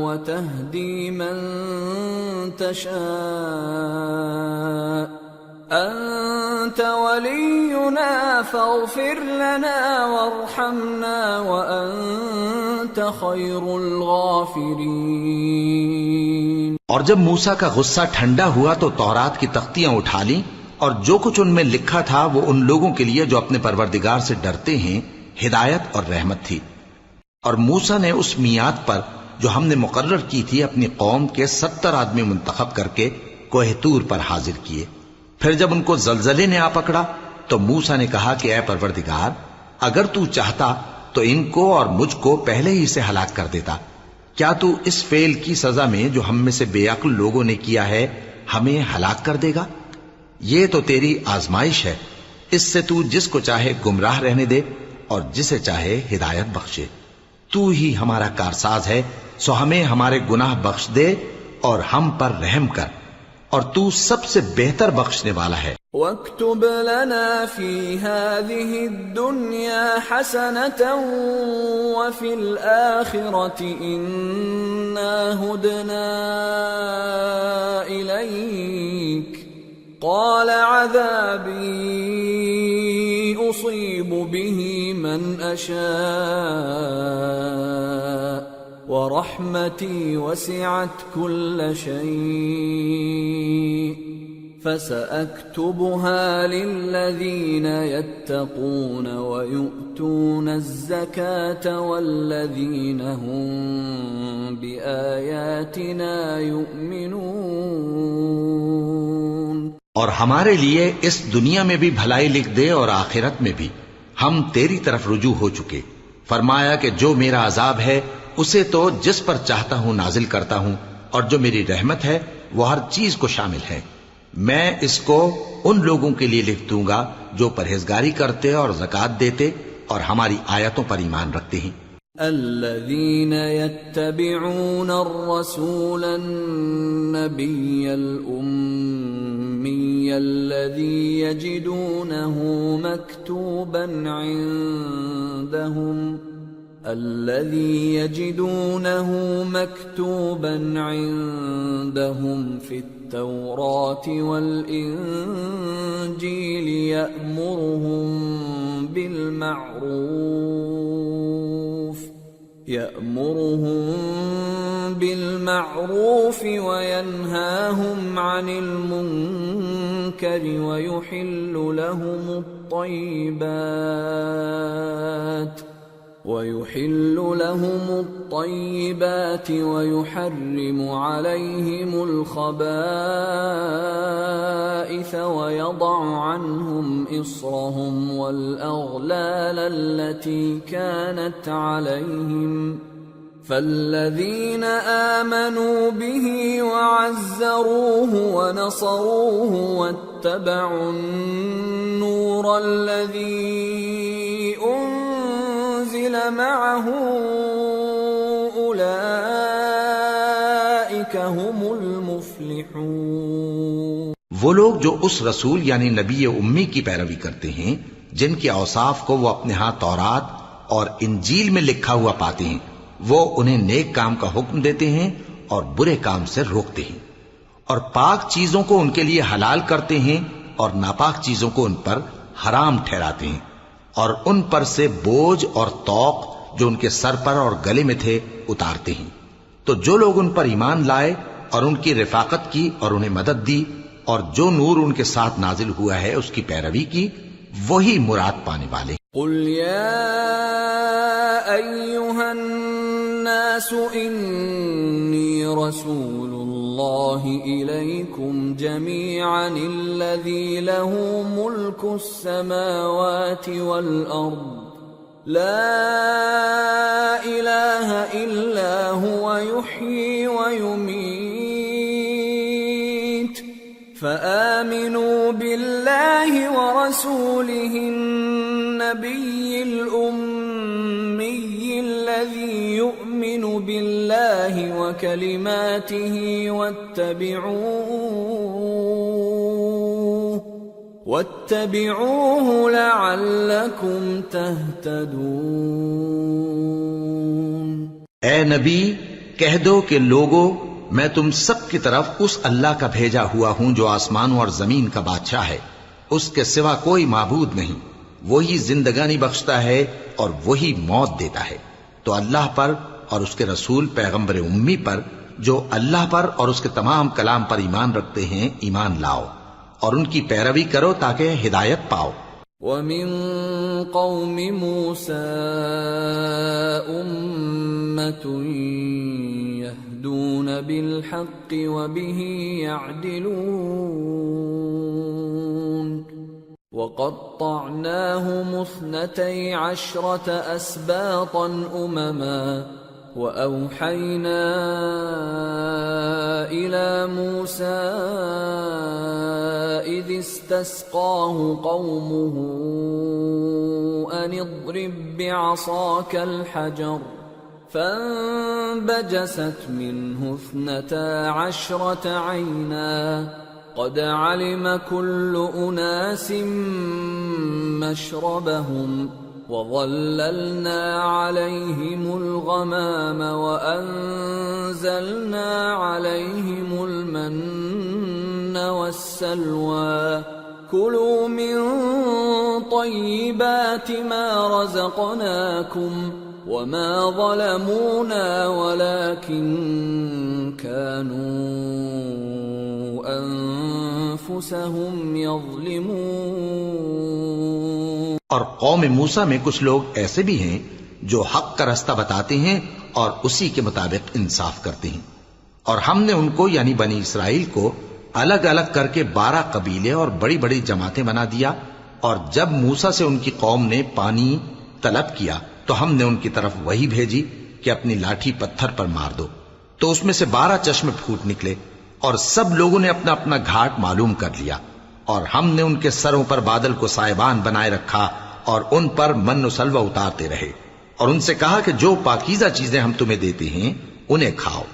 وتهدي من تشاء أنت ولينا فاغفر لنا وارحمنا وأنت خير الغافرين۔
اور جب موسیٰ کا غصہ ٹھنڈا ہوا تو تورات کی تختیاں اٹھا لیں اور جو کچھ ان میں لکھا تھا وہ ان لوگوں کے لیے جو اپنے پروردگار سے ڈرتے ہیں ہدایت اور رحمت تھی۔ اور موسیٰ نے اس میعاد پر جو ہم نے مقرر کی تھی اپنی قوم کے 70 آدمی منتخب کر کے کوہ طور پر حاضر کیے۔ پھر جب ان کو زلزلے نے آ پکڑا تو موسیٰ نے کہا کہ اے پروردگار اگر تو چاہتا تو ان کو اور مجھ کو پہلے ہی سے ہلاک کر دیتا، کیا تو اس فعل کی سزا میں جو ہم میں سے بے عقل لوگوں نے کیا ہے ہمیں ہلاک کر دے گا؟ یہ تو تیری آزمائش ہے، اس سے تو جس کو چاہے گمراہ رہنے دے اور جسے چاہے ہدایت بخشے۔ تو ہی ہمارا کارساز ہے، سو ہمیں ہمارے گناہ بخش دے اور ہم پر رحم کر، اور تو سب سے بہتر بخشنے والا ہے۔
وَاكْتُبْ لَنَا فِي هَذِهِ الدُّنْيَا حَسَنَةً وَفِي الْآخِرَةِ إِنَّا هُدْنَا إِلَيْكَ قَالَ عَذَابِي أُصِيبُ بِهِ مَنْ أَشَاءُ وَرَحْمَتِي وَسِعَتْ كُلَّ شَيْءٍ فَسَأَكْتُبُهَا لِلَّذِينَ يَتَّقُونَ وَيُؤْتُونَ الزَّكَاةَ وَالَّذِينَ هُمْ بِآيَاتِنَا يُؤْمِنُونَ۔
اور ہمارے لیے اس دنیا میں بھی بھلائی لکھ دے اور آخرت میں بھی، ہم تیری طرف رجوع ہو چکے۔ فرمایا کہ جو میرا عذاب ہے اسے تو جس پر چاہتا ہوں نازل کرتا ہوں، اور جو میری رحمت ہے وہ ہر چیز کو شامل ہے۔ میں اس کو ان لوگوں کے لیے لکھ دوں گا جو پرہیزگاری کرتے اور زکات دیتے اور ہماری آیتوں پر ایمان رکھتے ہیں۔
الذين يتبعون الرسول النبي الأمي الذي يجدونه مكتوبا عندهم في التوراة والإنجيل يأمرهم بالمعروف وينهاهم عن المنكر ويحل لهم الطيبات ويحرم عليهم الخبائث ويضع عنهم إصرهم والأغلال التي كانت عليهم فالذين آمنوا به وعزروه ونصروه واتبعوا النور الذي أنزل معه أولئك هم المفلحون۔
وہ لوگ جو اس رسول یعنی نبی امی کی پیروی کرتے ہیں جن کے اوصاف کو وہ اپنے ہاں تورات اور انجیل میں لکھا ہوا پاتے ہیں، وہ انہیں نیک کام کا حکم دیتے ہیں اور برے کام سے روکتے ہیں، اور پاک چیزوں کو ان کے لیے حلال کرتے ہیں اور ناپاک چیزوں کو ان پر حرام ٹھہراتے ہیں، اور ان پر سے بوجھ اور طوق جو ان کے سر پر اور گلے میں تھے اتارتے ہیں۔ تو جو لوگ ان پر ایمان لائے اور ان کی رفاقت کی اور انہیں مدد دی اور جو نور ان کے ساتھ نازل ہوا ہے اس کی پیروی کی، وہی مراد پانے والے۔
قل یا ایھا الناس انی رسول اللہ الیکم جمیعا الذی له ملک السماوات والارض لا الہ الا هو یحیی ویمیت فآمنوا باللہ ورسولہ النبی الأمی الذی یؤمن باللہ وکلماتہ واتبعوہ لعلکم تہتدون۔
اے نبی کہہ دو کہ لوگو، میں تم سب کی طرف اس اللہ کا بھیجا ہوا ہوں جو آسمانوں اور زمین کا بادشاہ ہے، اس کے سوا کوئی معبود نہیں، وہی زندگانی بخشتا ہے اور وہی موت دیتا ہے۔ تو اللہ پر اور اس کے رسول پیغمبر امی پر جو اللہ پر اور اس کے تمام کلام پر ایمان رکھتے ہیں ایمان لاؤ، اور ان کی پیروی کرو تاکہ ہدایت پاؤ۔
وَمِن قَوْمِ مُوسَىٰ أُمَّةٌ يَهْدُونَ بِالْحَقِّ وَبِهِ يَعْدِلُونَ وَقَطَّعْنَاهُمُ 12 أَسْبَاطًا أُمَمًا وَأَوْحَيْنَا إِلَى مُوسَىٰ إِذِ اسْتَسْقَاهُ قَوْمُهُ أَنِ اضْرِب بِّعَصَاكَ الْحَجَرَ فَانبَجَسَتْ مِنْهُ 12 عَيْنًا قَدْ عَلِمَ كُلُّ أُنَاسٍ مَّشْرَبَهُمْ وَظَلَّلْنَا عَلَيْهِمُ الْغَمَامَ وَأَنزَلْنَا عَلَيْهِمُ الْمَنَّ وَالسَّلْوَىٰ كُلُوا مِن طَيِّبَاتِ مَا رَزَقْنَاكُمْ وَمَا ظَلَمُونَا وَلَٰكِن كَانُوا أَنفُسَهُمْ يَظْلِمُونَ۔
اور قوم موسیٰ میں کچھ لوگ ایسے بھی ہیں جو حق کا رستہ بتاتے ہیں اور اسی کے مطابق انصاف کرتے ہیں، اور ہم نے ان کو یعنی بنی اسرائیل کو الگ الگ کر کے 12 قبیلے اور بڑی بڑی جماعتیں بنا دیا، اور جب موسیٰ سے ان کی قوم نے پانی طلب کیا تو ہم نے ان کی طرف وحی بھیجی کہ اپنی لاٹھی پتھر پر مار دو، تو اس میں سے 12 چشمے پھوٹ نکلے، اور سب لوگوں نے اپنا اپنا گھاٹ معلوم کر لیا، اور ہم نے ان کے سروں پر بادل کو سائبان بنائے رکھا اور ان پر من و سلوہ اتارتے رہے، اور ان سے کہا کہ جو پاکیزہ چیزیں ہم تمہیں دیتے ہیں انہیں کھاؤ۔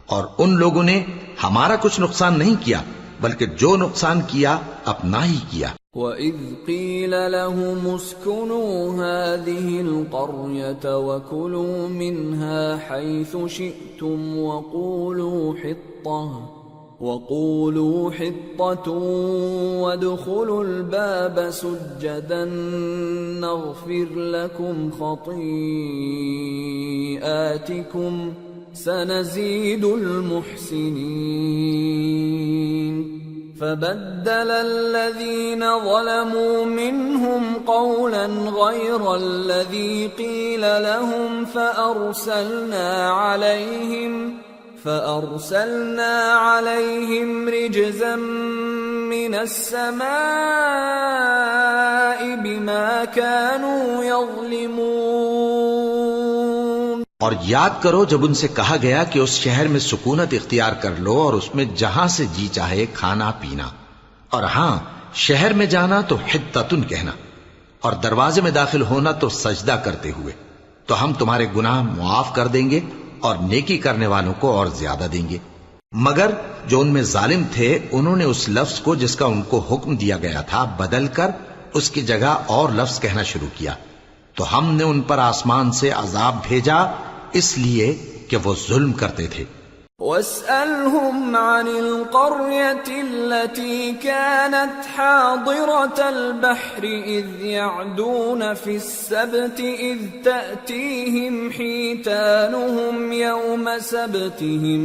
اور ان لوگوں نے ہمارا کچھ نقصان نہیں کیا، بلکہ جو نقصان کیا اپنا ہی کیا۔
وَإِذْ قِيلَ لَهُمُ اسْكُنُوا هَٰذِهِ الْقَرْيَةَ وَكُلُوا مِنْهَا حَيْثُ شِئْتُمْ وَقُولُوا حِطَّةٌ وَادْخُلُوا الْبَابَ سُجَّدًا نَّغْفِرْ لَكُمْ خَطِيئَاتِكُمْ سَنَزِيدُ الْمُحْسِنِينَ فَبَدَّلَ الَّذِينَ ظَلَمُوا مِنْهُمْ قَوْلًا غَيْرَ الَّذِي قِيلَ لَهُمْ فَأَرْسَلْنَا عَلَيْهِمْ رِجْزًا مِّنَ السَّمَاءِ بِمَا كَانُوا يَظْلِمُونَ۔
اور یاد کرو جب ان سے کہا گیا کہ اس شہر میں سکونت اختیار کر لو اور اس میں جہاں سے جی چاہے کھانا پینا، اور ہاں شہر میں جانا تو حطتن کہنا، اور دروازے میں داخل ہونا تو سجدہ کرتے ہوئے، تو ہم تمہارے گناہ معاف کر دیں گے اور نیکی کرنے والوں کو اور زیادہ دیں گے۔ مگر جو ان میں ظالم تھے انہوں نے اس لفظ کو جس کا ان کو حکم دیا گیا تھا بدل کر اس کی جگہ اور لفظ کہنا شروع کیا، تو ہم نے ان پر آسمان سے عذاب بھیجا اس لیے کہ وہ ظلم کرتے تھے۔
وَاسْأَلْهُمْ عَنِ الْقَرْيَةِ الَّتِي كَانَتْ حَاضِرَةَ الْبَحْرِ إِذْ يَعْدُونَ فِي السَّبْتِ إِذْ تَأْتِيهِمْ حِيتَانُهُمْ يَوْمَ سَبْتِهِمْ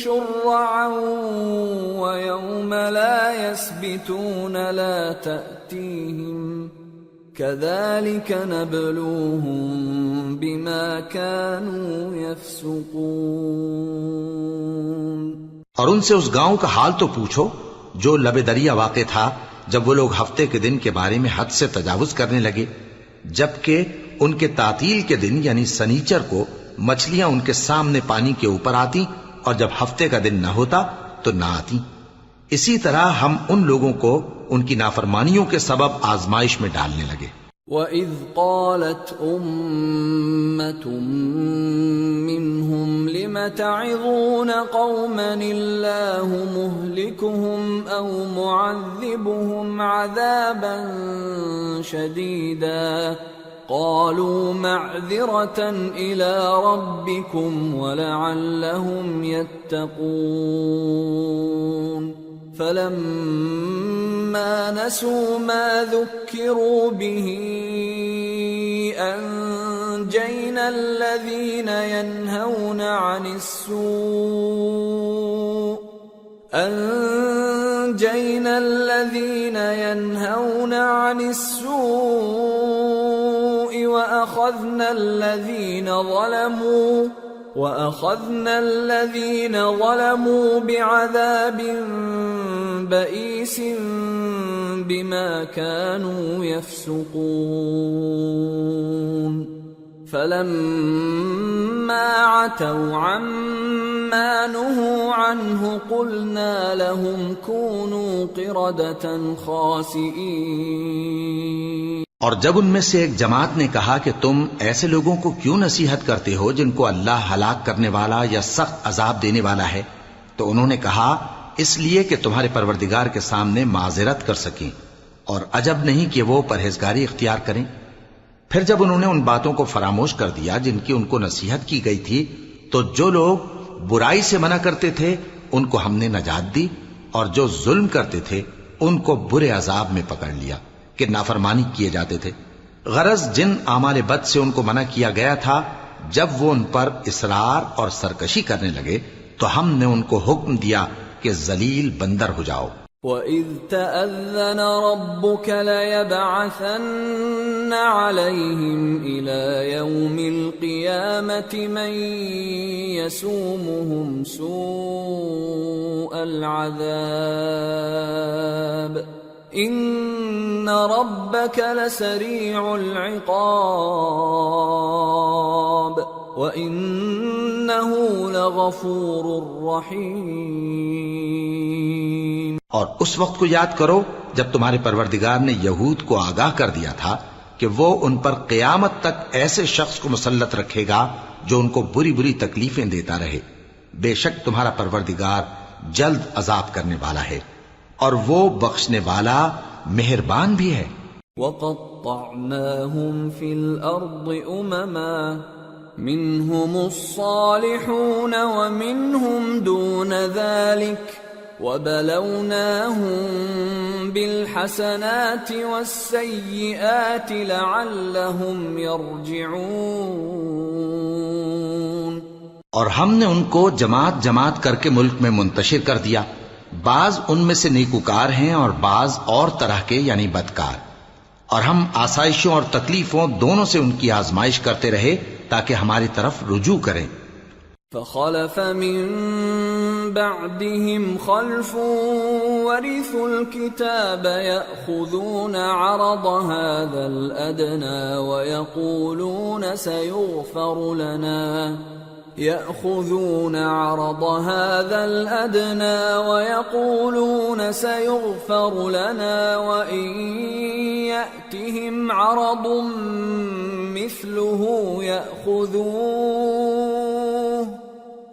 شُرَّعًا وَيَوْمَ لَا يَسْبِتُونَ لَا تَأْتِيهِمْ كَذَلِكَ نَبْلُوهُم بِمَا كَانُوا يَفْسُقُونَ۔
اور ان سے اس گاؤں کا حال تو پوچھو جو لب دریا واقع تھا جب وہ لوگ ہفتے کے دن کے بارے میں حد سے تجاوز کرنے لگے، جبکہ ان کے تعطیل کے دن یعنی سنیچر کو مچھلیاں ان کے سامنے پانی کے اوپر آتی اور جب ہفتے کا دن نہ ہوتا تو نہ آتی۔ اسی طرح ہم ان لوگوں کو ان کی نافرمانیوں کے سبب آزمائش میں ڈالنے لگے۔
وَإِذْ قَالَتْ أُمَّةٌ مِّنْهُمْ لِمَ تَعِظُونَ قَوْمًا اللَّهُ مُهْلِكُهُمْ أَوْ مُعَذِّبُهُمْ عَذَابًا شَدِيدًا قَالُوا مَعْذِرَةً إِلَىٰ رَبِّكُمْ وَلَعَلَّهُمْ يَتَّقُونَ فَلَمَّا نَسُوا مَا ذُكِّرُوا بِهِ أَنجَيْنَا الَّذِينَ يَنْهَوْنَ عَنِ السُّوءِ وَأَخَذْنَا الَّذِينَ ظَلَمُوا بِعَذَابٍ بَئِيسٍ بِمَا كَانُوا يَفْسُقُونَ فَلَمَّا عَتَوْا عَمَّا نُهُوا عَنْهُ قُلْنَا لَهُمْ كُونُوا قِرَدَةً خَاسِئِينَ۔
اور جب ان میں سے ایک جماعت نے کہا کہ تم ایسے لوگوں کو کیوں نصیحت کرتے ہو جن کو اللہ ہلاک کرنے والا یا سخت عذاب دینے والا ہے، تو انہوں نے کہا اس لیے کہ تمہارے پروردگار کے سامنے معذرت کر سکیں، اور عجب نہیں کہ وہ پرہیزگاری اختیار کریں۔ پھر جب انہوں نے ان باتوں کو فراموش کر دیا جن کی ان کو نصیحت کی گئی تھی، تو جو لوگ برائی سے منع کرتے تھے ان کو ہم نے نجات دی، اور جو ظلم کرتے تھے ان کو برے عذاب میں پکڑ لیا کہ نافرمانی کیے جاتے تھے۔ غرض جن اعمال بد سے ان کو منع کیا گیا تھا، جب وہ ان پر اصرار اور سرکشی کرنے لگے تو ہم نے ان کو حکم دیا کہ ذلیل بندر ہو جاؤ۔
وَإِذْ تَأَذَّنَ رَبُّكَ لَيَبْعَثَنَّ عَلَيْهِمْ إِلَى يَوْمِ الْقِيَامَةِ مَنْ يَسُومُهُمْ سُوءَ الْعَذَابِ ان ربك لسريع العقاب وانه لغفور رحيم۔
اور اس وقت کو یاد کرو جب تمہارے پروردگار نے یہود کو آگاہ کر دیا تھا کہ وہ ان پر قیامت تک ایسے شخص کو مسلط رکھے گا جو ان کو بری بری تکلیفیں دیتا رہے۔ بے شک تمہارا پروردگار جلد عذاب کرنے والا ہے اور وہ بخشنے والا مہربان بھی ہے۔
وَقَطَّعْنَاهُمْ فِي الْأَرْضِ أُمَمًا مِّنْهُمُ الصَّالِحُونَ وَمِنْهُمْ دُونَ ذَلِكَ وَبَلَوْنَاهُمْ بِالْحَسَنَاتِ وَالسَّيِّئَاتِ لَعَلَّهُمْ يَرْجِعُونَ۔
اور ہم نے ان کو جماعت جماعت کر کے ملک میں منتشر کر دیا، بعض ان میں سے نیکوکار ہیں اور بعض اور طرح کے یعنی بدکار، اور ہم آسائشوں اور تکلیفوں دونوں سے ان کی آزمائش کرتے رہے تاکہ ہماری طرف رجوع کریں۔
فخلف من بعدهم خلف ورثوا الكتاب يأخذون عرض هذا الأدنى ويقولون سيغفر لنا وإن يأتهم عرض مثله يأخذوه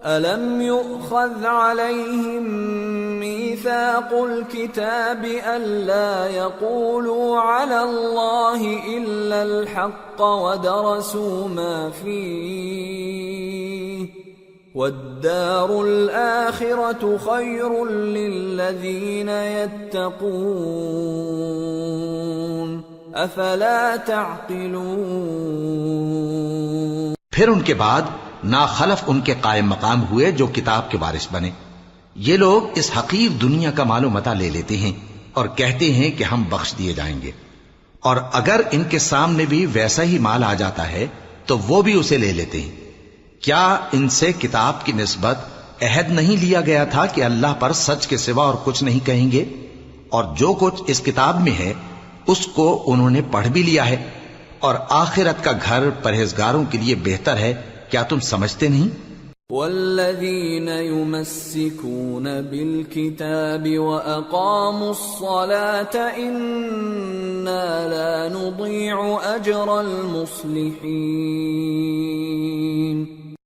ألم يؤخذ عليهم ميثاق الكتاب ألا يقولوا على الله إلا الحق ودرسوا ما فيه والدار الآخرة خير للذين يتقون أفلا تعقلون۔
پھر ان کے بعد ناخلف ان کے قائم مقام ہوئے جو کتاب کے وارث بنے۔ یہ لوگ اس حقیر دنیا کا مال و متاع لے لیتے ہیں اور کہتے ہیں کہ ہم بخش دیے جائیں گے، اور اگر ان کے سامنے بھی ویسا ہی مال آ جاتا ہے تو وہ بھی اسے لے لیتے ہیں۔ کیا ان سے کتاب کی نسبت عہد نہیں لیا گیا تھا کہ اللہ پر سچ کے سوا اور کچھ نہیں کہیں گے؟ اور جو کچھ اس کتاب میں ہے اس کو انہوں نے پڑھ بھی لیا ہے، اور آخرت کا گھر پرہیزگاروں کے لیے بہتر ہے۔ کیا تم سمجھتے نہیں؟
والذین یمسکون بالکتاب واقاموا الصلاة انا لا نضیع اجر المصلحین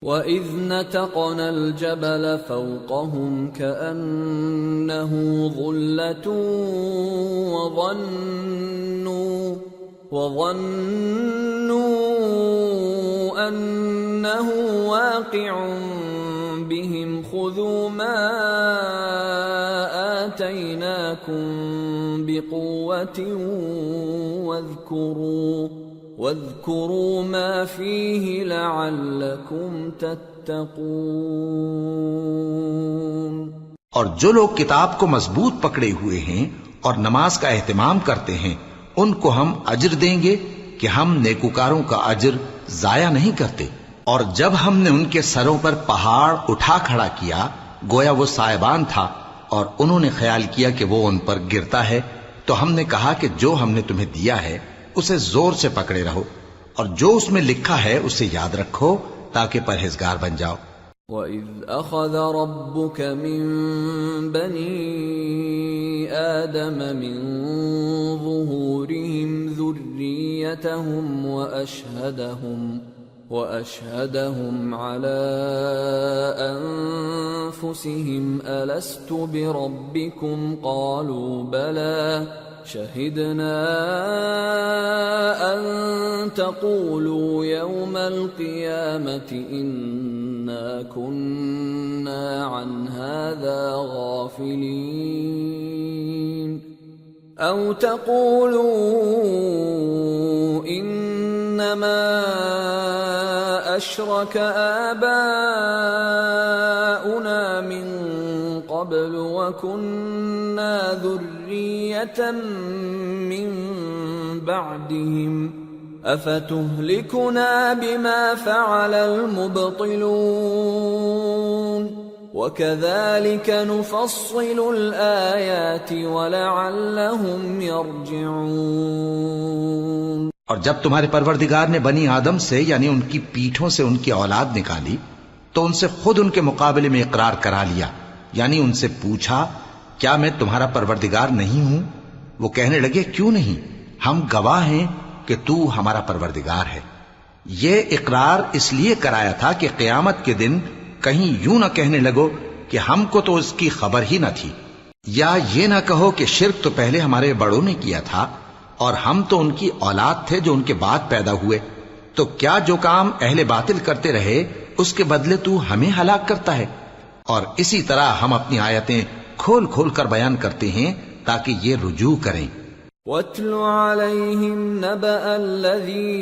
وَإِذْ نَتَقْنَا الْجَبَلَ فَوْقَهُمْ كَأَنَّهُ ظُلَّةٌ وَظَنُّوا أَنَّهُ واقع بهم خُذُوا مَا آتَيْنَاكُمْ بِقُوَّةٍ واذكروا ما فيه لعلكم تتقون۔
اور جو لوگ کتاب کو مضبوط پکڑے ہوئے ہیں اور نماز کا اہتمام کرتے ہیں ان کو ہم اجر دیں گے کہ ہم نیکوکاروں کا اجر ضائع نہیں کرتے۔ اور جب ہم نے ان کے سروں پر پہاڑ اٹھا کھڑا کیا گویا وہ سائبان تھا، اور انہوں نے خیال کیا کہ وہ ان پر گرتا ہے، تو ہم نے کہا کہ جو ہم نے تمہیں دیا ہے اسے زور سے پکڑے رہو، اور جو اس میں لکھا ہے اسے یاد رکھو تاکہ پرہیزگار بن جاؤ۔
وَإِذْ أَخَذَ رَبُّكَ مِنْ بَنِي آدَمَ مِنْ ظُهُورِهِمْ ذُرِّيَّتَهُمْ وَأَشْهَدَهُمْ عَلَىٰ أَنفُسِهِمْ أَلَسْتُ بِرَبِّكُمْ قَالُوا بَلَىٰ شَهِدْنَا أَن تَقُولُوا يَوْمَ الْقِيَامَةِ إِنَّا كُنَّا عَنْ هَٰذَا غَافِلِينَ أَوْ تَقُولُوا إِنَّمَا أَشْرَكَ آبَاؤُنَا مِن قَبْلُ وَكُنَّا ذُرِّيَّةً مِّن بَعْدِهِمْ أَفَتُهْلِكُنَا بِمَا فَعَلَ الْمُبْطِلُونَ۔ وَكَذَلِكَ نُفَصِّلُ الْآيَاتِ وَلَعَلَّهُمْ يَرْجِعُونَ۔
اور جب تمہارے پروردگار نے بنی آدم سے یعنی ان کی پیٹھوں سے ان کی اولاد نکالی تو ان سے خود ان کے مقابلے میں اقرار کرا لیا، یعنی ان سے پوچھا کیا میں تمہارا پروردگار نہیں ہوں؟ وہ کہنے لگے کیوں نہیں، ہم گواہ ہیں کہ تو ہمارا پروردگار ہے۔ یہ اقرار اس لیے کرایا تھا کہ قیامت کے دن کہیں یوں نہ کہنے لگو کہ ہم کو تو اس کی خبر ہی نہ تھی، یا یہ نہ کہو کہ شرک تو پہلے ہمارے بڑوں نے کیا تھا اور ہم تو ان کی اولاد تھے جو ان کے بعد پیدا ہوئے، تو کیا جو کام اہل باطل کرتے رہے اس کے بدلے تو ہمیں ہلاک کرتا ہے؟ اور اسی طرح ہم اپنی آیتیں کھول کھول کر بیان کرتے ہیں تاکہ یہ رجوع کریں۔
وَاتْلُ عَلَيْهِمْ نَبَأَ الَّذِي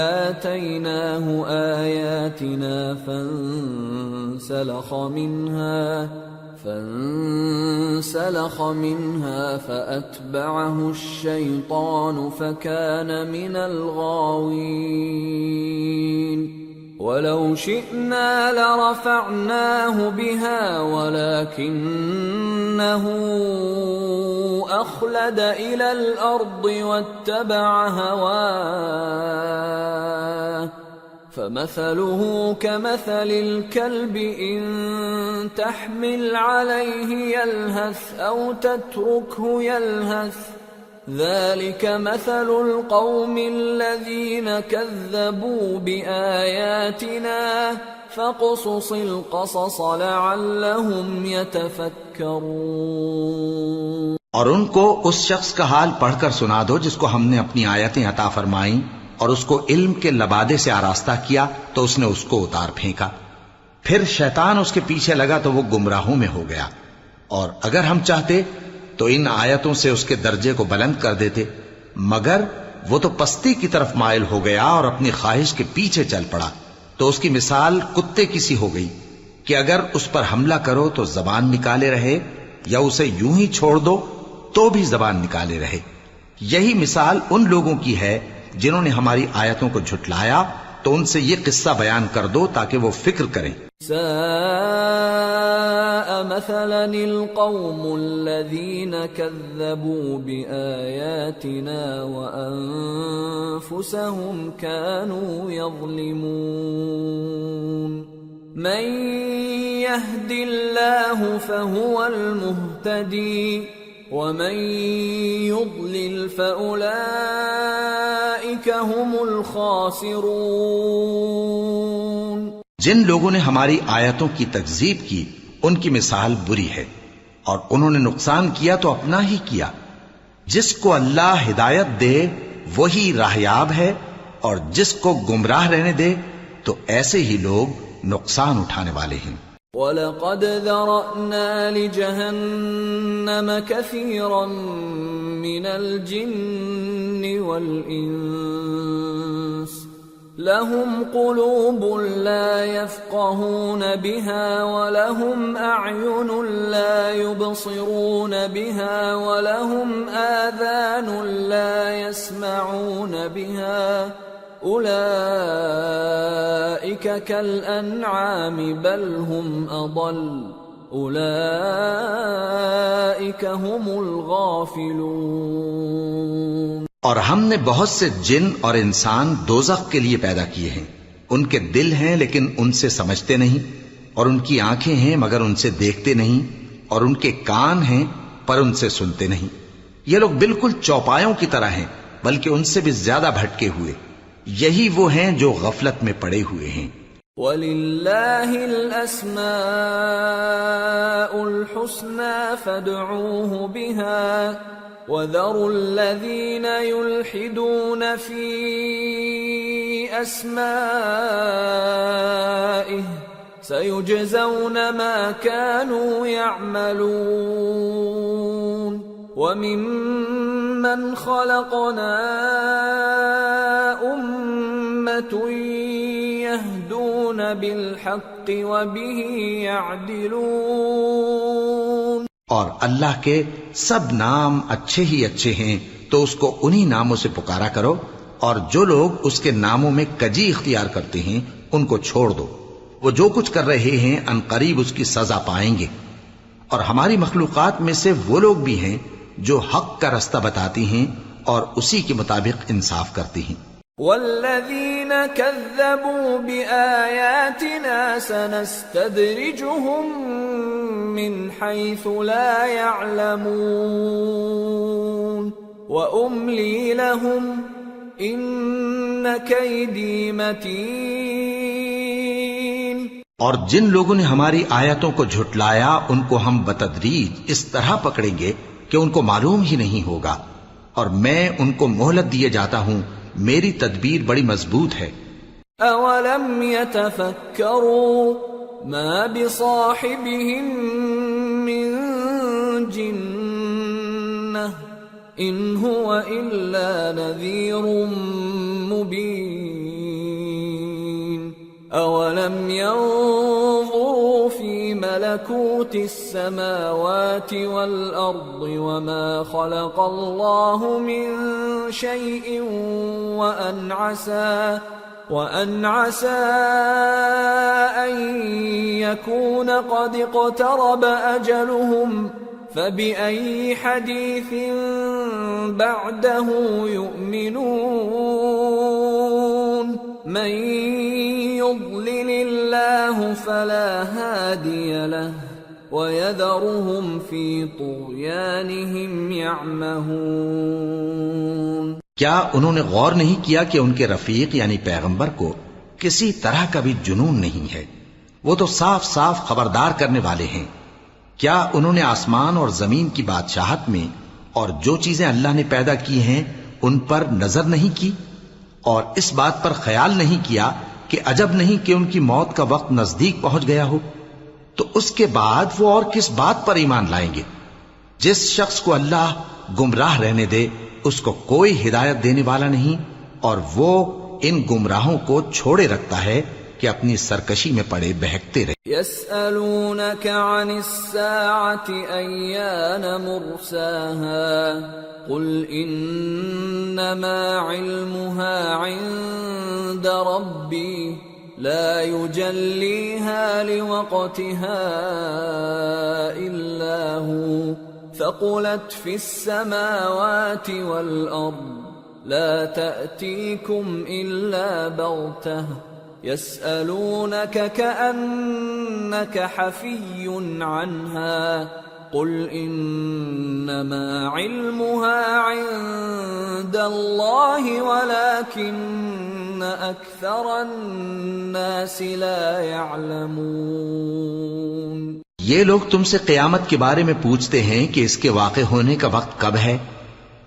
آتَيْنَاهُ آيَاتِنَا فانسلخ منها فأتبعه الشيطان فكان من الغاوين ولو شئنا لرفعناه بها ولكنه أخلد إلى الأرض واتبع هواه فمثله كمثل الكلب إن تحمل عليه يلهث أو تتركه يلهث ذلك مثل القوم الذين كذبوا بآياتنا فاقصص القصص لعلهم يتفكرون۔
اور ان کو اس شخص کا حال پڑھ کر سنا دو جس کو ہم نے اپنی آیتیں عطا فرمائیں اور اس کو علم کے لبادے سے آراستہ کیا تو اس نے اس کو اتار پھینکا، پھر شیطان اس کے پیچھے لگا تو وہ گمراہوں میں ہو گیا، اور اگر ہم چاہتے تو ان آیتوں سے اس کے درجے کو بلند کر دیتے، مگر وہ تو پستی کی طرف مائل ہو گیا اور اپنی خواہش کے پیچھے چل پڑا، تو اس کی مثال کتے کی سی ہو گئی کہ اگر اس پر حملہ کرو تو زبان نکالے رہے، یا اسے یوں ہی چھوڑ دو تو بھی زبان نکالے رہے۔ یہی مثال ان لوگوں کی ہے جنہوں نے ہماری آیتوں کو جھٹلایا، تو ان سے یہ قصہ بیان کر دو تاکہ وہ فکر کریں۔
ساء مثلا القوم الذين كذبوا بآياتنا وأنفسهم كانوا يظلمون من يهد الله فهو المهتدي ومن يضلل فأولئك هم الخاسرون۔
جن لوگوں نے ہماری آیتوں کی تکذیب کی ان کی مثال بری ہے، اور انہوں نے نقصان کیا تو اپنا ہی کیا۔ جس کو اللہ ہدایت دے وہی راہیاب ہے، اور جس کو گمراہ رہنے دے تو ایسے ہی لوگ نقصان اٹھانے والے ہیں۔
وَلَقَدْ ذَرَأْنَا لِجَهَنَّمَ كَثِيرًا مِنَ الْجِنِّ وَالْإِنسِ لَهُمْ قُلُوبٌ لَا يَفْقَهُونَ بِهَا وَلَهُمْ أَعْيُنٌ لَا يُبْصِرُونَ بِهَا وَلَهُمْ آذَانٌ لَا يَسْمَعُونَ بِهَا أُولَئِكَ كَالْأَنْعَامِ بَلْ هُمْ أَضَلُّ أُولَئِكَ هُمُ الْغَافِلُونَ۔
اور ہم نے بہت سے جن اور انسان دوزخ کے لیے پیدا کیے ہیں، ان کے دل ہیں لیکن ان سے سمجھتے نہیں، اور ان کی آنکھیں ہیں مگر ان سے دیکھتے نہیں، اور ان کے کان ہیں پر ان سے سنتے نہیں۔ یہ لوگ بالکل چوپایوں کی طرح ہیں بلکہ ان سے بھی زیادہ بھٹکے ہوئے۔ یہی وہ ہیں جو غفلت میں پڑے ہوئے ہیں۔
وَلِلَّهِ الْأَسْمَاءُ الْحُسْنَى فَادْعُوهُ بِهَا وَذَرُوا الَّذِينَ يُلْحِدُونَ فِي أَسْمَائِهِ سَيُجْزَوْنَ مَا كَانُوا يَعْمَلُونَ وَمِمَّنْ خَلَقْنَا أُمَّةٌ يَهْدُونَ بِالْحَقِّ وَبِهِ يَعْدِلُونَ۔
اور اللہ کے سب نام اچھے ہی اچھے ہیں تو اس کو انہی ناموں سے پکارا کرو، اور جو لوگ اس کے ناموں میں کجی اختیار کرتے ہیں ان کو چھوڑ دو۔ وہ جو کچھ کر رہے ہیں عنقریب اس کی سزا پائیں گے۔ اور ہماری مخلوقات میں سے وہ لوگ بھی ہیں جو حق کا رستہ بتاتی ہیں اور اسی کے مطابق انصاف کرتی ہیں۔
والذین کذبوا بآیاتنا سنستدرجهم من حیث لا يعلمون وأملی لهم ان کیدی متین۔
اور جن لوگوں نے ہماری آیتوں کو جھٹلایا ان کو ہم بتدریج اس طرح پکڑیں گے کہ ان کو معلوم ہی نہیں ہوگا، اور میں ان کو مہلت دیے جاتا ہوں، میری تدبیر بڑی مضبوط ہے۔
اولم يتفکروا ما بصاحبهم من جنہ ان هو الا نذیر مبین۔ اولم ينظروا في ملكوت السماوات والارض وما خلق الله من شيء وان عسى ان يكون قد اقترب اجلهم فبأي حديث بعده يؤمنون من يضلل الله فلا هادي له ويذرهم في طغيانهم يعمهون۔
کیا انہوں نے غور نہیں کیا کہ ان کے رفیق یعنی پیغمبر کو کسی طرح کا بھی جنون نہیں ہے؟ وہ تو صاف صاف خبردار کرنے والے ہیں۔ کیا انہوں نے آسمان اور زمین کی بادشاہت میں اور جو چیزیں اللہ نے پیدا کی ہیں ان پر نظر نہیں کی، اور اس بات پر خیال نہیں کیا کہ عجب نہیں کہ ان کی موت کا وقت نزدیک پہنچ گیا ہو؟ تو اس کے بعد وہ اور کس بات پر ایمان لائیں گے؟ جس شخص کو اللہ گمراہ رہنے دے اس کو کوئی ہدایت دینے والا نہیں، اور وہ ان گمراہوں کو چھوڑے رکھتا ہے کہ اپنی سرکشی میں پڑے بہکتے رہے۔
يسألونك عن الساعة أيان مرساها قل إنما علمها عند ربي لا يجليها لوقتها إلا هو ثقلت في السماوات والأرض لا تأتيكم إلا بغتة يسألونك كأنك حفي عنها قل إنما علمها عند الله ولكن أكثر الناس لا يعلمون۔
یہ لوگ تم سے قیامت کے بارے میں پوچھتے ہیں کہ اس کے واقع ہونے کا وقت کب ہے؟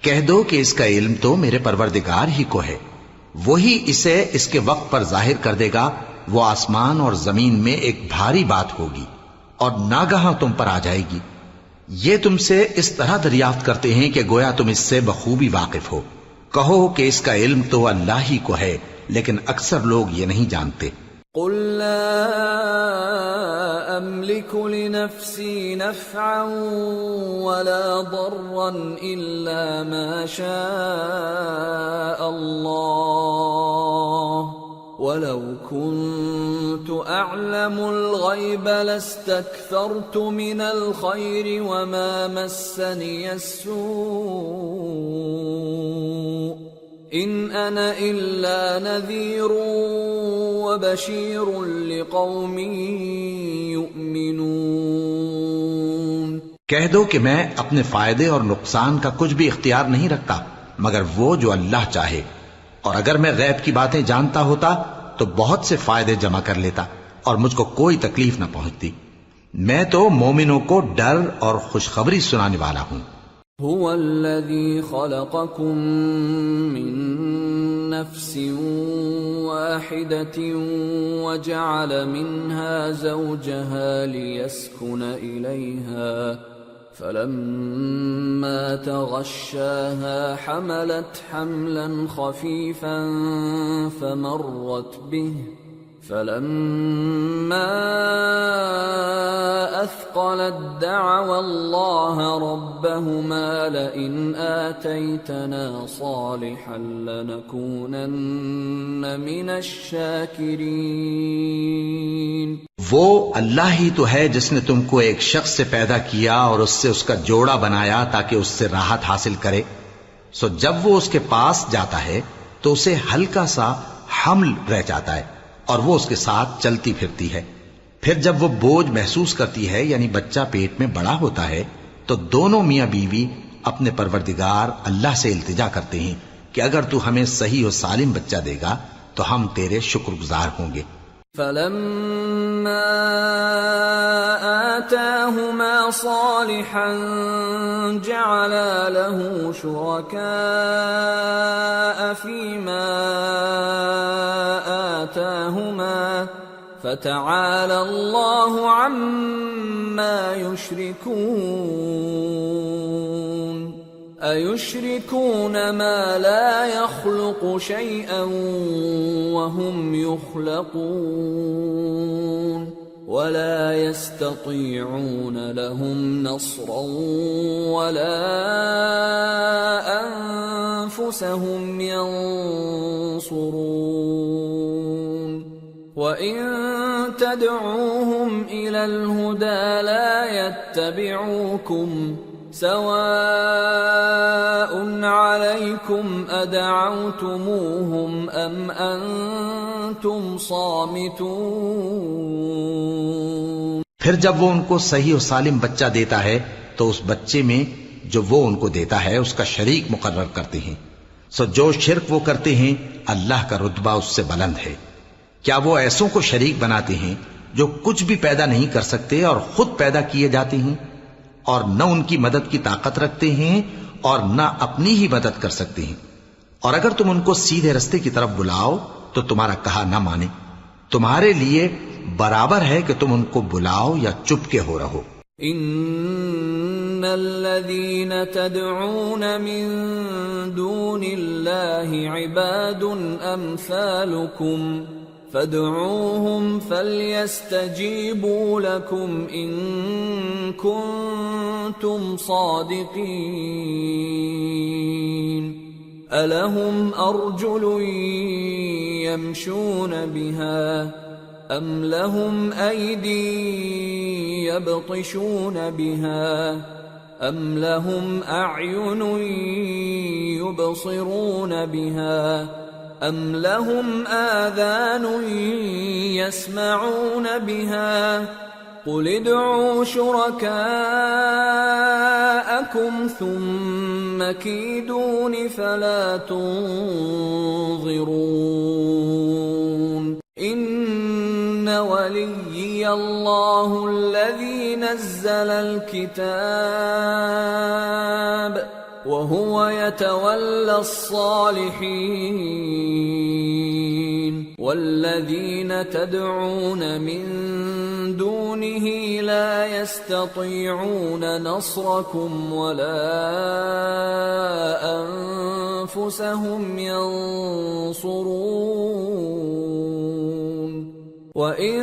کہہ دو کہ اس کا علم تو میرے پروردگار ہی کو ہے، وہی اسے اس کے وقت پر ظاہر کر دے گا۔ وہ آسمان اور زمین میں ایک بھاری بات ہوگی اور ناگہاں تم پر آ جائے گی۔ یہ تم سے اس طرح دریافت کرتے ہیں کہ گویا تم اس سے بخوبی واقف ہو۔ کہو کہ اس کا علم تو اللہ ہی کو ہے، لیکن اکثر لوگ یہ نہیں جانتے۔
قل لا أملك لنفسي نفعا ولا ضرا إلا ما شاء الله ولو كنت أعلم الغيب لاستكثرت من الخير وما مسني السوء إن أنا إلا نذير وبشير لقوم يؤمنون۔
کہہ دو کہ میں اپنے فائدے اور نقصان کا کچھ بھی اختیار نہیں رکھتا مگر وہ جو اللہ چاہے، اور اگر میں غیب کی باتیں جانتا ہوتا تو بہت سے فائدے جمع کر لیتا اور مجھ کو کوئی تکلیف نہ پہنچتی۔ میں تو مومنوں کو ڈر اور خوشخبری سنانے والا ہوں۔
هو الذي خلقكم من نفس واحدة وجعل منها زوجها ليسكن إليها فلما تغشاها حملت حملا خفيفا فلما أثقلت دعوا الله ربهما لئن آتيتنا صالحا لنكونن من الشاكرين.
وہ اللہ ہی تو ہے جس نے تم کو ایک شخص سے پیدا کیا اور اس سے اس کا جوڑا بنایا تاکہ اس سے راحت حاصل کرے. سو جب وہ اس کے پاس جاتا ہے تو اسے ہلکا سا حمل رہ جاتا ہے اور وہ اس کے ساتھ چلتی پھرتی ہے. پھر جب وہ بوجھ محسوس کرتی ہے یعنی بچہ پیٹ میں بڑا ہوتا ہے تو دونوں میاں بیوی اپنے پروردگار اللہ سے التجا کرتے ہیں کہ اگر تو ہمیں صحیح و سالم بچہ دے گا تو ہم تیرے شکر گزار ہوں گے.
فلما آتاهما صالحا جعلا له شركاء فيما آتاهما فتعالى الله عما يشركون. أَيُشْرِكُونَ مَا لَا يَخْلُقُ شَيْئًا وَهُمْ يُخْلَقُونَ وَلَا يَسْتَطِيعُونَ لَهُمْ نَصْرًا وَلَا أَنفُسَهُمْ يَنصُرُونَ. وَإِن تَدْعُوهُمْ إِلَى الْهُدَى لَا يَتَّبِعُوكُمْ سواء عليكم أدعوتموهم أم أنتم صامتون.
پھر جب وہ ان کو صحیح و سالم بچہ دیتا ہے تو اس بچے میں جو وہ ان کو دیتا ہے اس کا شریک مقرر کرتے ہیں. سو جو شرک وہ کرتے ہیں اللہ کا رتبہ اس سے بلند ہے. کیا وہ ایسوں کو شریک بناتے ہیں جو کچھ بھی پیدا نہیں کر سکتے اور خود پیدا کیے جاتے ہیں اور نہ ان کی مدد کی طاقت رکھتے ہیں اور نہ اپنی ہی مدد کر سکتے ہیں. اور اگر تم ان کو سیدھے رستے کی طرف بلاؤ تو تمہارا کہا نہ مانے. تمہارے لیے برابر ہے کہ تم ان کو بلاؤ یا چپ کے ہو رہو.
ان الذين تدعون من دون الله عباد امثالكم فادعوهم فليستجيبوا لكم إن كنتم صادقين. ألهم أرجل يمشون بها أم لهم أيدي يبطشون بها أم لهم أعين يبصرون بها أَمْ لَهُمْ آذَانٌ يَسْمَعُونَ بِهَا قُلِ ادْعُوا شُرَكَاءَكُمْ ثُمَّ كِيدُونِ فَلَا تُنظِرُونَ. إِنَّ وَلِيِّيَ اللَّهُ الَّذِي نَزَّلَ الْكِتَابَ وَهُوَ يَتَوَلَّى الصَّالِحِينَ. وَالَّذِينَ تَدْعُونَ مِن دُونِهِ لَا يَسْتَطِيعُونَ نَصْرَكُمْ وَلَا أَنفُسَهُمْ يَنصُرُونَ. وَإِن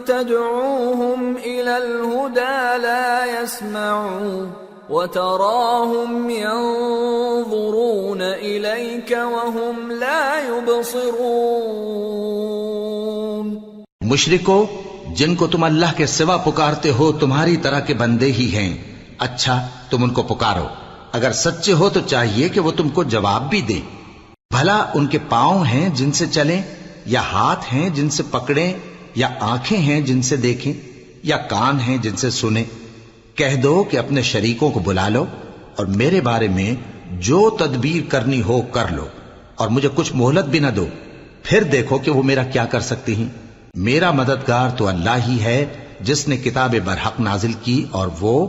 تَدْعُوهُمْ إِلَى الْهُدَى لَا يَسْمَعُوا وَتَرَاهُمْ يَنظُرُونَ إِلَيْكَ وَهُمْ لَا يُبْصِرُونَ.
مشرکو جن کو تم اللہ کے سوا پکارتے ہو تمہاری طرح کے بندے ہی ہیں. اچھا تم ان کو پکارو. اگر سچے ہو تو چاہیے کہ وہ تم کو جواب بھی دیں. بھلا ان کے پاؤں ہیں جن سے چلیں یا ہاتھ ہیں جن سے پکڑیں یا آنکھیں ہیں جن سے دیکھیں یا کان ہیں جن سے سنیں. کہہ دو کہ اپنے شریکوں کو بلا لو اور میرے بارے میں جو تدبیر کرنی ہو کر لو اور مجھے کچھ مہلت بھی نہ دو. پھر دیکھو کہ وہ میرا کیا کر سکتی ہیں. میرا مددگار تو اللہ ہی ہے جس نے کتاب برحق نازل کی اور وہ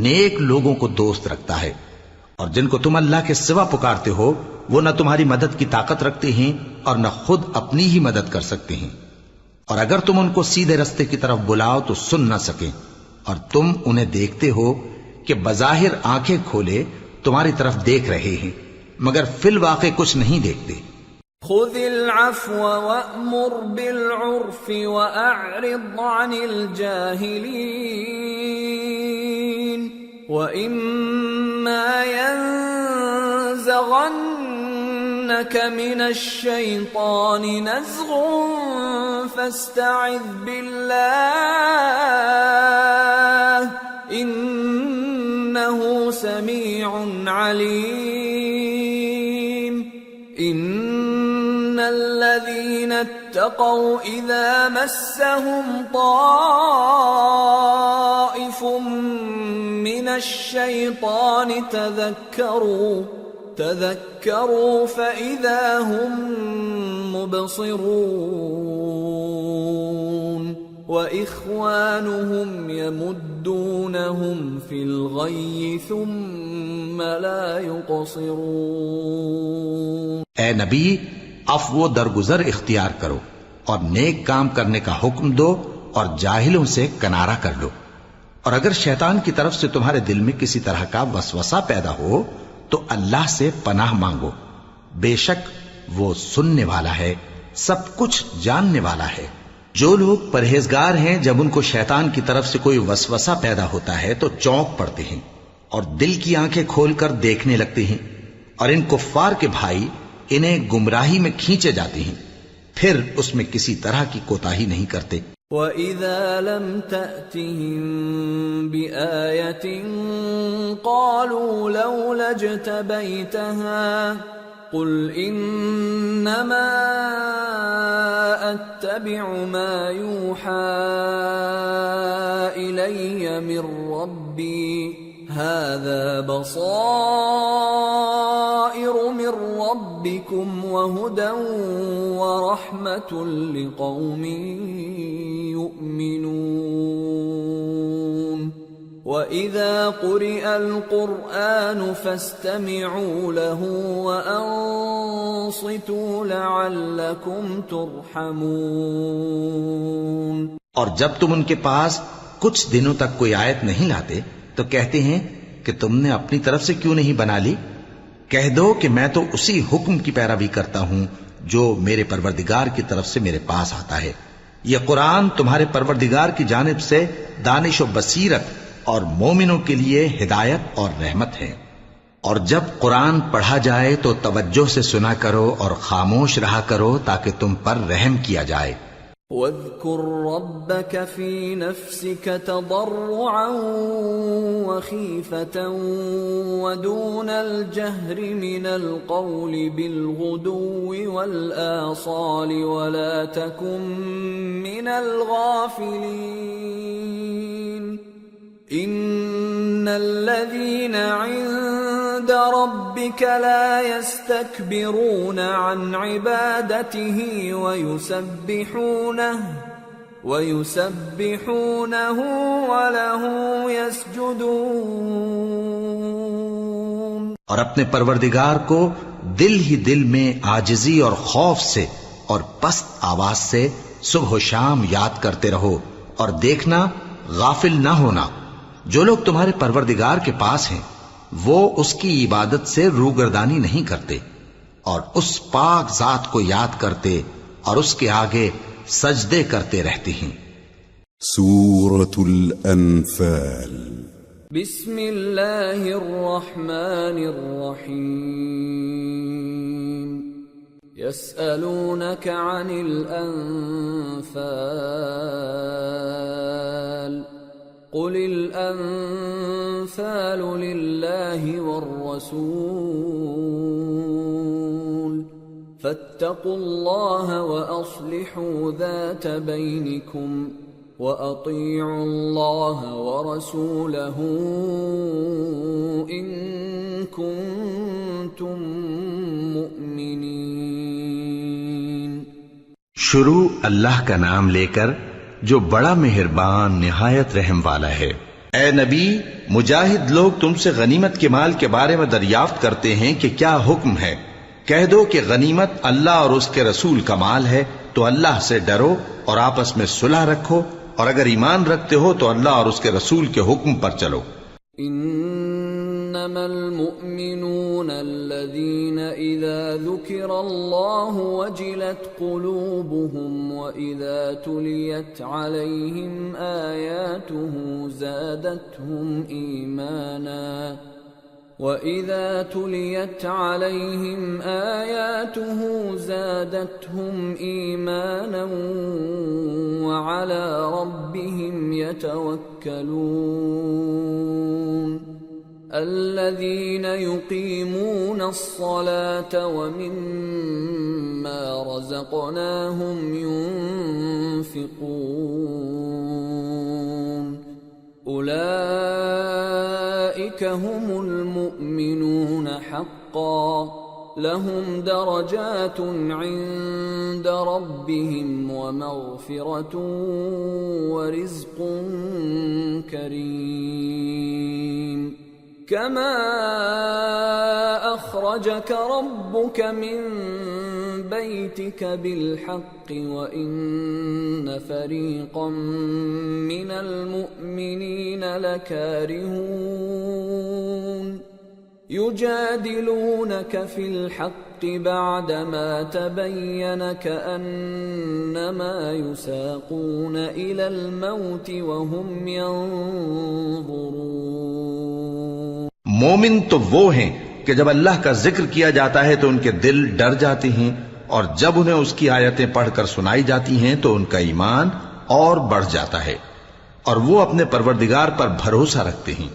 نیک لوگوں کو دوست رکھتا ہے. اور جن کو تم اللہ کے سوا پکارتے ہو وہ نہ تمہاری مدد کی طاقت رکھتے ہیں اور نہ خود اپنی ہی مدد کر سکتے ہیں. اور اگر تم ان کو سیدھے رستے کی طرف بلاؤ تو سن نہ سکیں اور تم انہیں دیکھتے ہو کہ بظاہر آنکھیں کھولے تمہاری طرف دیکھ رہے ہیں مگر فی الواقع کچھ نہیں دیکھتے.
خذ العفو وأمر بالعرف وأعرض عن الجاهلين وإما ينزغنك من الشيطان نزغ فاستعذ بالله إنه سميع عليم إن الذين اتقوا إذا مسهم طائف من الشيطان تذكروا فإذا هم مبصرون وإخوانهم يمدونهم في الغي ثم لا يقصرون.
اے نبی، عفو و درگزر اختیار کرو اور نیک کام کرنے کا حکم دو اور جاہلوں سے کنارہ کر لو. اور اگر شیطان کی طرف سے تمہارے دل میں کسی طرح کا وسوسہ پیدا ہو تو اللہ سے پناہ مانگو، بے شک وہ سننے والا ہے، سب کچھ جاننے والا ہے. جو لوگ پرہیزگار ہیں جب ان کو شیطان کی طرف سے کوئی وسوسہ پیدا ہوتا ہے تو چونک پڑتے ہیں اور دل کی آنکھیں کھول کر دیکھنے لگتے ہیں، اور ان کفار کے بھائی انہیں گمراہی میں کھینچے جاتے ہیں، پھر اس میں کسی طرح کی کوتاہی نہیں کرتے.
وَإِذَا لَمْ تَأْتِهِمْ بِآيَةٍ قَالُوا لَوْلَا اجْتَبَيْتَهَا قُلْ إِنَّمَا أَتَّبِعُ مَا يُوحَى إِلَيَّ مِنْ رَبِّي هَذَا بَصَائِرُ مِنْ رَبِّكُمْ وَهُدًى وَرَحْمَةٌ لِقَوْمٍ يُؤْمِنُونَ. وَإِذَا قُرِئَ الْقُرْآنُ فَاسْتَمِعُوا لَهُ وَأَنصِتُوا لَعَلَّكُمْ تُرْحَمُونَ.
اور جب تم ان کے پاس کچھ دنوں تک کوئی آیت نہیں لاتے تو کہتے ہیں کہ تم نے اپنی طرف سے کیوں نہیں بنا لی؟ کہہ دو کہ میں تو اسی حکم کی پیروی کرتا ہوں جو میرے پروردگار کی طرف سے میرے پاس آتا ہے. یہ قرآن تمہارے پروردگار کی جانب سے دانش و بصیرت اور مومنوں کے لیے ہدایت اور رحمت ہے. اور جب قرآن پڑھا جائے تو توجہ سے سنا کرو اور خاموش رہا کرو تاکہ تم پر رحم کیا جائے.
وَاذْكُرْ رَبَّكَ فِي نَفْسِكَ تَضَرُّعًا وَخِيفَةً وَدُونَ الْجَهْرِ مِنَ الْقَوْلِ بِالْغُدُوِّ وَالْآصَالِ وَلَا تَكُن مِّنَ الْغَافِلِينَ. إِنَّ الَّذِينَ عِندَ رَبِّكَ لَا يَسْتَكْبِرُونَ عَنْ عِبَادَتِهِ وَيُسَبِّحُونَهُ وَلَهُ يَسْجُدُونَ.
اور اپنے پروردگار کو دل ہی دل میں عاجزی اور خوف سے اور پست آواز سے صبح و شام یاد کرتے رہو، اور دیکھنا غافل نہ ہونا. جو لوگ تمہارے پروردگار کے پاس ہیں وہ اس کی عبادت سے روگردانی نہیں کرتے اور اس پاک ذات کو یاد کرتے اور اس کے آگے سجدے کرتے رہتے ہیں.
سورة الأنفال.
بسم اللہ الرحمن الرحیم. يسألونك عن الأنفال قل الأنفال لله والرسول فاتقوا الله وأصلحوا ذات بينكم وأطيعوا الله ورسوله إن كنتم مؤمنين.
شروع اللہ کا نام لے کر جو بڑا مہربان نہایت رحم والا ہے. اے نبی، مجاہد لوگ تم سے غنیمت کے مال کے بارے میں دریافت کرتے ہیں کہ کیا حکم ہے. کہہ دو کہ غنیمت اللہ اور اس کے رسول کا مال ہے، تو اللہ سے ڈرو اور آپس میں صلح رکھو، اور اگر ایمان رکھتے ہو تو اللہ اور اس کے رسول کے حکم پر چلو.
إنما إنما المؤمنون الذين إذا ذكر الله وجلت قلوبهم وإذا تليت عليهم آياته زادتهم إيمانا وَإِذَا تُلِيَتْ عَلَيْهِمْ آيَاتُهُ زَادَتْهُمْ إِيمَانًا وَعَلَى رَبِّهِمْ يَتَوَكَّلُونَ الَّذِينَ يُقِيمُونَ الصَّلَاةَ وَمِمَّا رَزَقْنَاهُمْ يُنْفِقُونَ أولئك هم المؤمنون حقا لهم درجات عند ربهم ومغفرة ورزق كريم كما أخرجك ربك من بيتك بالحق وإن فريقا من المؤمنين لكارهون يجادلونك في الحق بعدما تبين كأنما يساقون إلى الموت وهم ينظرون.
مومن تو وہ ہیں کہ جب اللہ کا ذکر کیا جاتا ہے تو ان کے دل ڈر جاتے ہیں، اور جب انہیں اس کی آیتیں پڑھ کر سنائی جاتی ہیں تو ان کا ایمان اور بڑھ جاتا ہے، اور وہ اپنے پروردگار پر بھروسہ رکھتے ہیں،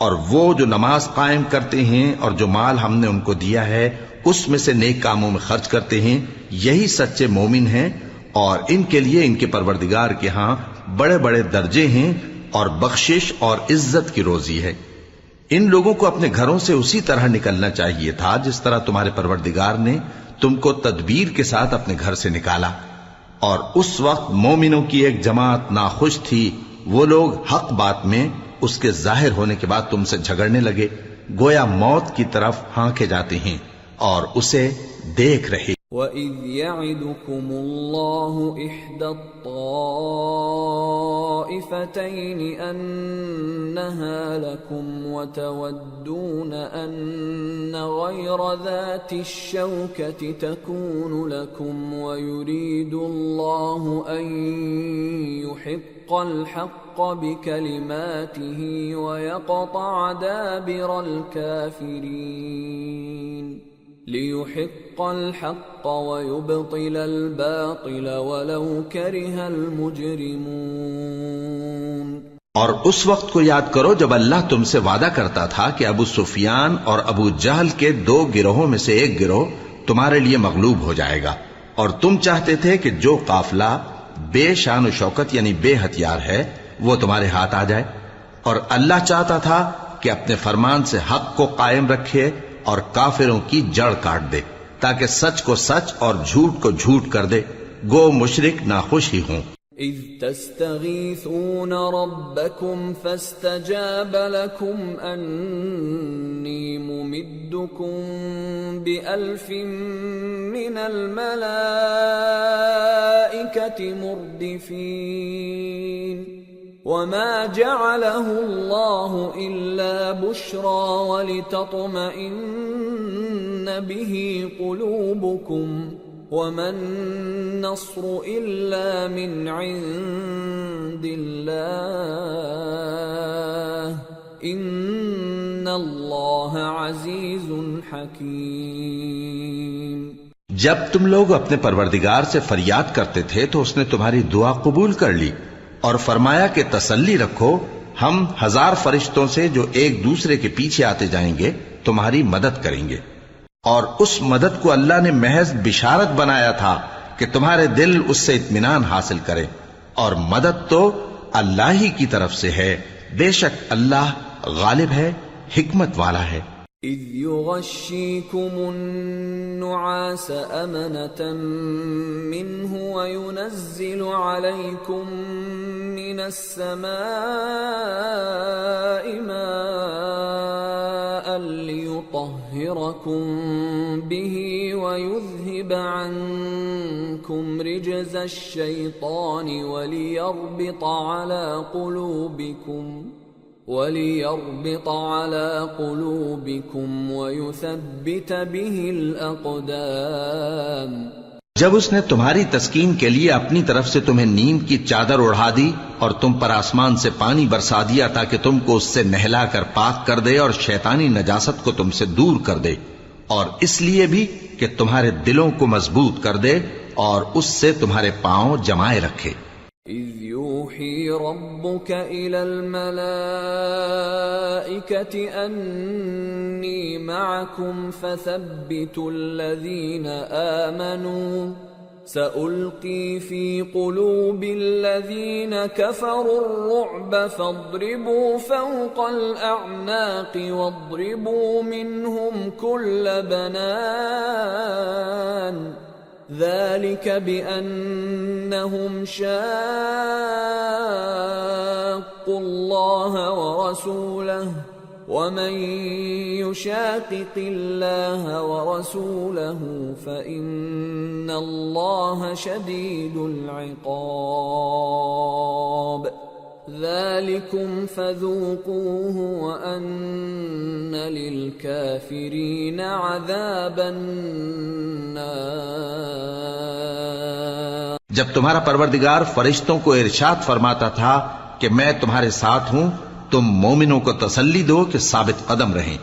اور وہ جو نماز قائم کرتے ہیں اور جو مال ہم نے ان کو دیا ہے اس میں سے نیک کاموں میں خرچ کرتے ہیں، یہی سچے مومن ہیں، اور ان کے لیے ان کے پروردگار کے ہاں بڑے بڑے درجے ہیں اور بخشش اور عزت کی روزی ہے. ان لوگوں کو اپنے گھروں سے اسی طرح نکلنا چاہیے تھا جس طرح تمہارے پروردگار نے تم کو تدبیر کے ساتھ اپنے گھر سے نکالا. اور اس وقت مومنوں کی ایک جماعت ناخوش تھی، وہ لوگ حق بات میں اس کے ظاہر ہونے کے بعد تم سے جھگڑنے لگے، گویا موت کی طرف ہانکے جاتے ہیں اور اسے دیکھ رہے.
وَإِذْ يَعِدُكُمُ اللَّهُ إِحْدَى الطَّائِفَتَيْنِ أَنَّهَا لَكُمْ وَتَوَدُّونَ أَنَّ غَيْرَ ذَاتِ الشَّوْكَةِ تَكُونُ لَكُمْ وَيُرِيدُ اللَّهُ أَن يُحِقَّ الْحَقَّ بِكَلِمَاتِهِ وَيَقْطَعَ دَابِرَ الْكَافِرِينَ لِيُحِقَّ الْحَقَّ وَيُبْطِلَ الْبَاطِلَ وَلَوْ كَرِهَ الْمُجْرِمُونَ.
اور اس وقت کو یاد کرو جب اللہ تم سے وعدہ کرتا تھا کہ ابو سفیان اور ابو جہل کے دو گروہوں میں سے ایک گروہ تمہارے لیے مغلوب ہو جائے گا، اور تم چاہتے تھے کہ جو قافلہ بے شان و شوکت یعنی بے ہتھیار ہے وہ تمہارے ہاتھ آ جائے، اور اللہ چاہتا تھا کہ اپنے فرمان سے حق کو قائم رکھے اور کافروں کی جڑ کاٹ دے تاکہ سچ کو سچ اور جھوٹ کو جھوٹ کر دے، گو مشرک ناخوش ہی ہوں.
اذ تستغیثون ربکم فاستجاب لکم انی ممدکم بألف من الملائکة مردفین وما جعله الله إلا بشرى ولتطمئن به قلوبكم وما النصر إلا من عند الله إن الله عزيز حكيم.
جب تم لوگ اپنے پروردگار سے فریاد کرتے تھے تو اس نے تمہاری دعا قبول کر لی اور فرمایا کہ تسلی رکھو، ہم 1000 فرشتوں سے جو ایک دوسرے کے پیچھے آتے جائیں گے تمہاری مدد کریں گے. اور اس مدد کو اللہ نے محض بشارت بنایا تھا کہ تمہارے دل اس سے اطمینان حاصل کرے، اور مدد تو اللہ ہی کی طرف سے ہے، بے شک اللہ غالب ہے، حکمت والا ہے.
اذ يغشيكم النعاس أمنة منه وينزل عليكم من السماء ماء ليطهركم به ويذهب عنكم رجز الشيطان وليربط على قلوبكم وَلِيَرْبِطَ عَلَى قُلُوبِكُمْ وَيُثَبِّتَ بِهِ الْأَقْدَامَ۔
جب اس نے تمہاری تسکین کے لیے اپنی طرف سے تمہیں نیند کی چادر اڑھا دی اور تم پر آسمان سے پانی برسا دیا تاکہ تم کو اس سے نہلا کر پاک کر دے اور شیطانی نجاست کو تم سے دور کر دے، اور اس لیے بھی کہ تمہارے دلوں کو مضبوط کر دے اور اس سے تمہارے پاؤں جمائے رکھے۔
إِذْ يُوحِي رَبُّكَ إِلَى الْمَلَائِكَةِ أَنِّي مَعَكُمْ فَثَبِّتُوا الَّذِينَ آمَنُوا سَأُلْقِي فِي قُلُوبِ الَّذِينَ كَفَرُوا الرُّعْبَ فَاضْرِبُوا فَوْقَ الْأَعْنَاقِ وَاضْرِبُوا مِنْهُمْ كُلَّ بَنَانٍ ذَلِكَ بِأَنَّهُمْ شَاقُّوا اللَّهَ وَرَسُولَهُ وَمَن يُشَاقِقِ اللَّهَ وَرَسُولَهُ فَإِنَّ اللَّهَ شَدِيدُ الْعِقَابِ ذَلِكُمْ فَذُوقُوهُ وَأَنَّ لِلْكَافِرِينَ عَذَابَ النَّارِ۔
جب تمہارا پروردگار فرشتوں کو ارشاد فرماتا تھا کہ میں تمہارے ساتھ ہوں، تم مومنوں کو تسلی دو کہ ثابت قدم رہیں،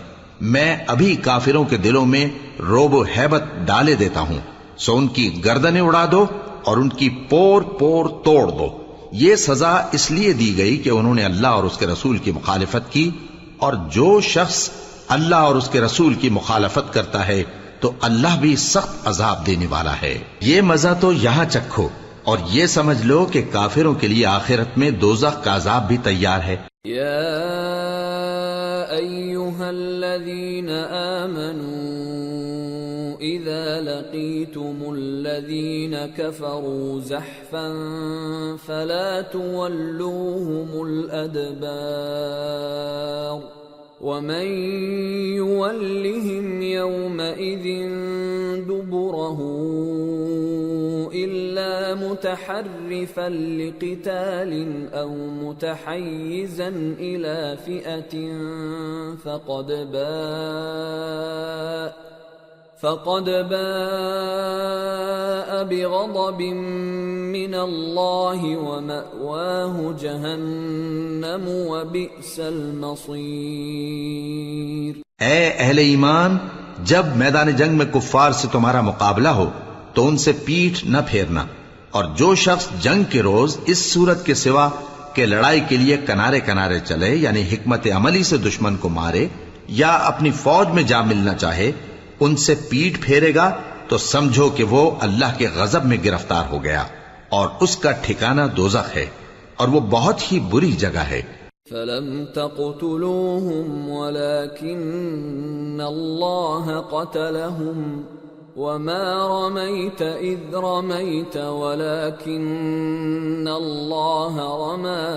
میں ابھی کافروں کے دلوں میں رعب و ہیبت ڈالے دیتا ہوں، سو ان کی گردنیں اڑا دو اور ان کی پور پور توڑ دو۔ یہ سزا اس لیے دی گئی کہ انہوں نے اللہ اور اس کے رسول کی مخالفت کی، اور جو شخص اللہ اور اس کے رسول کی مخالفت کرتا ہے تو اللہ بھی سخت عذاب دینے والا ہے۔ یہ مزہ تو یہاں چکھو اور یہ سمجھ لو کہ کافروں کے لیے آخرت میں دوزخ کا عذاب بھی تیار ہے۔
یا ایھا الذین آمنوا اذا لقیتم الذین کفروا زحفا فلا تولوهم الادبار ومن يولهم يومئذ دبره إلا متحرفا لقتال أو متحيزا إلى فئة فقد باء بغضب من الله ومأواه جهنم وبئس المصير۔
اے اہل ایمان، جب میدان جنگ میں کفار سے تمہارا مقابلہ ہو تو ان سے پیٹھ نہ پھیرنا، اور جو شخص جنگ کے روز اس صورت کے سوا کہ لڑائی کے لیے کنارے کنارے چلے، یعنی حکمت عملی سے دشمن کو مارے یا اپنی فوج میں جا ملنا چاہے، ان سے پیٹ پھیرے گا تو سمجھو کہ وہ اللہ کے غضب میں گرفتار ہو گیا، اور اس کا ٹھکانہ دوزخ ہے، اور وہ بہت ہی بری جگہ ہے۔
فَلَمْ تَقْتُلُوهُمْ وَلَكِنَّ اللَّهَ قَتَلَهُمْ وَمَا رَمَيْتَ إِذْ رَمَيْتَ وَلَكِنَّ اللَّهَ رَمَى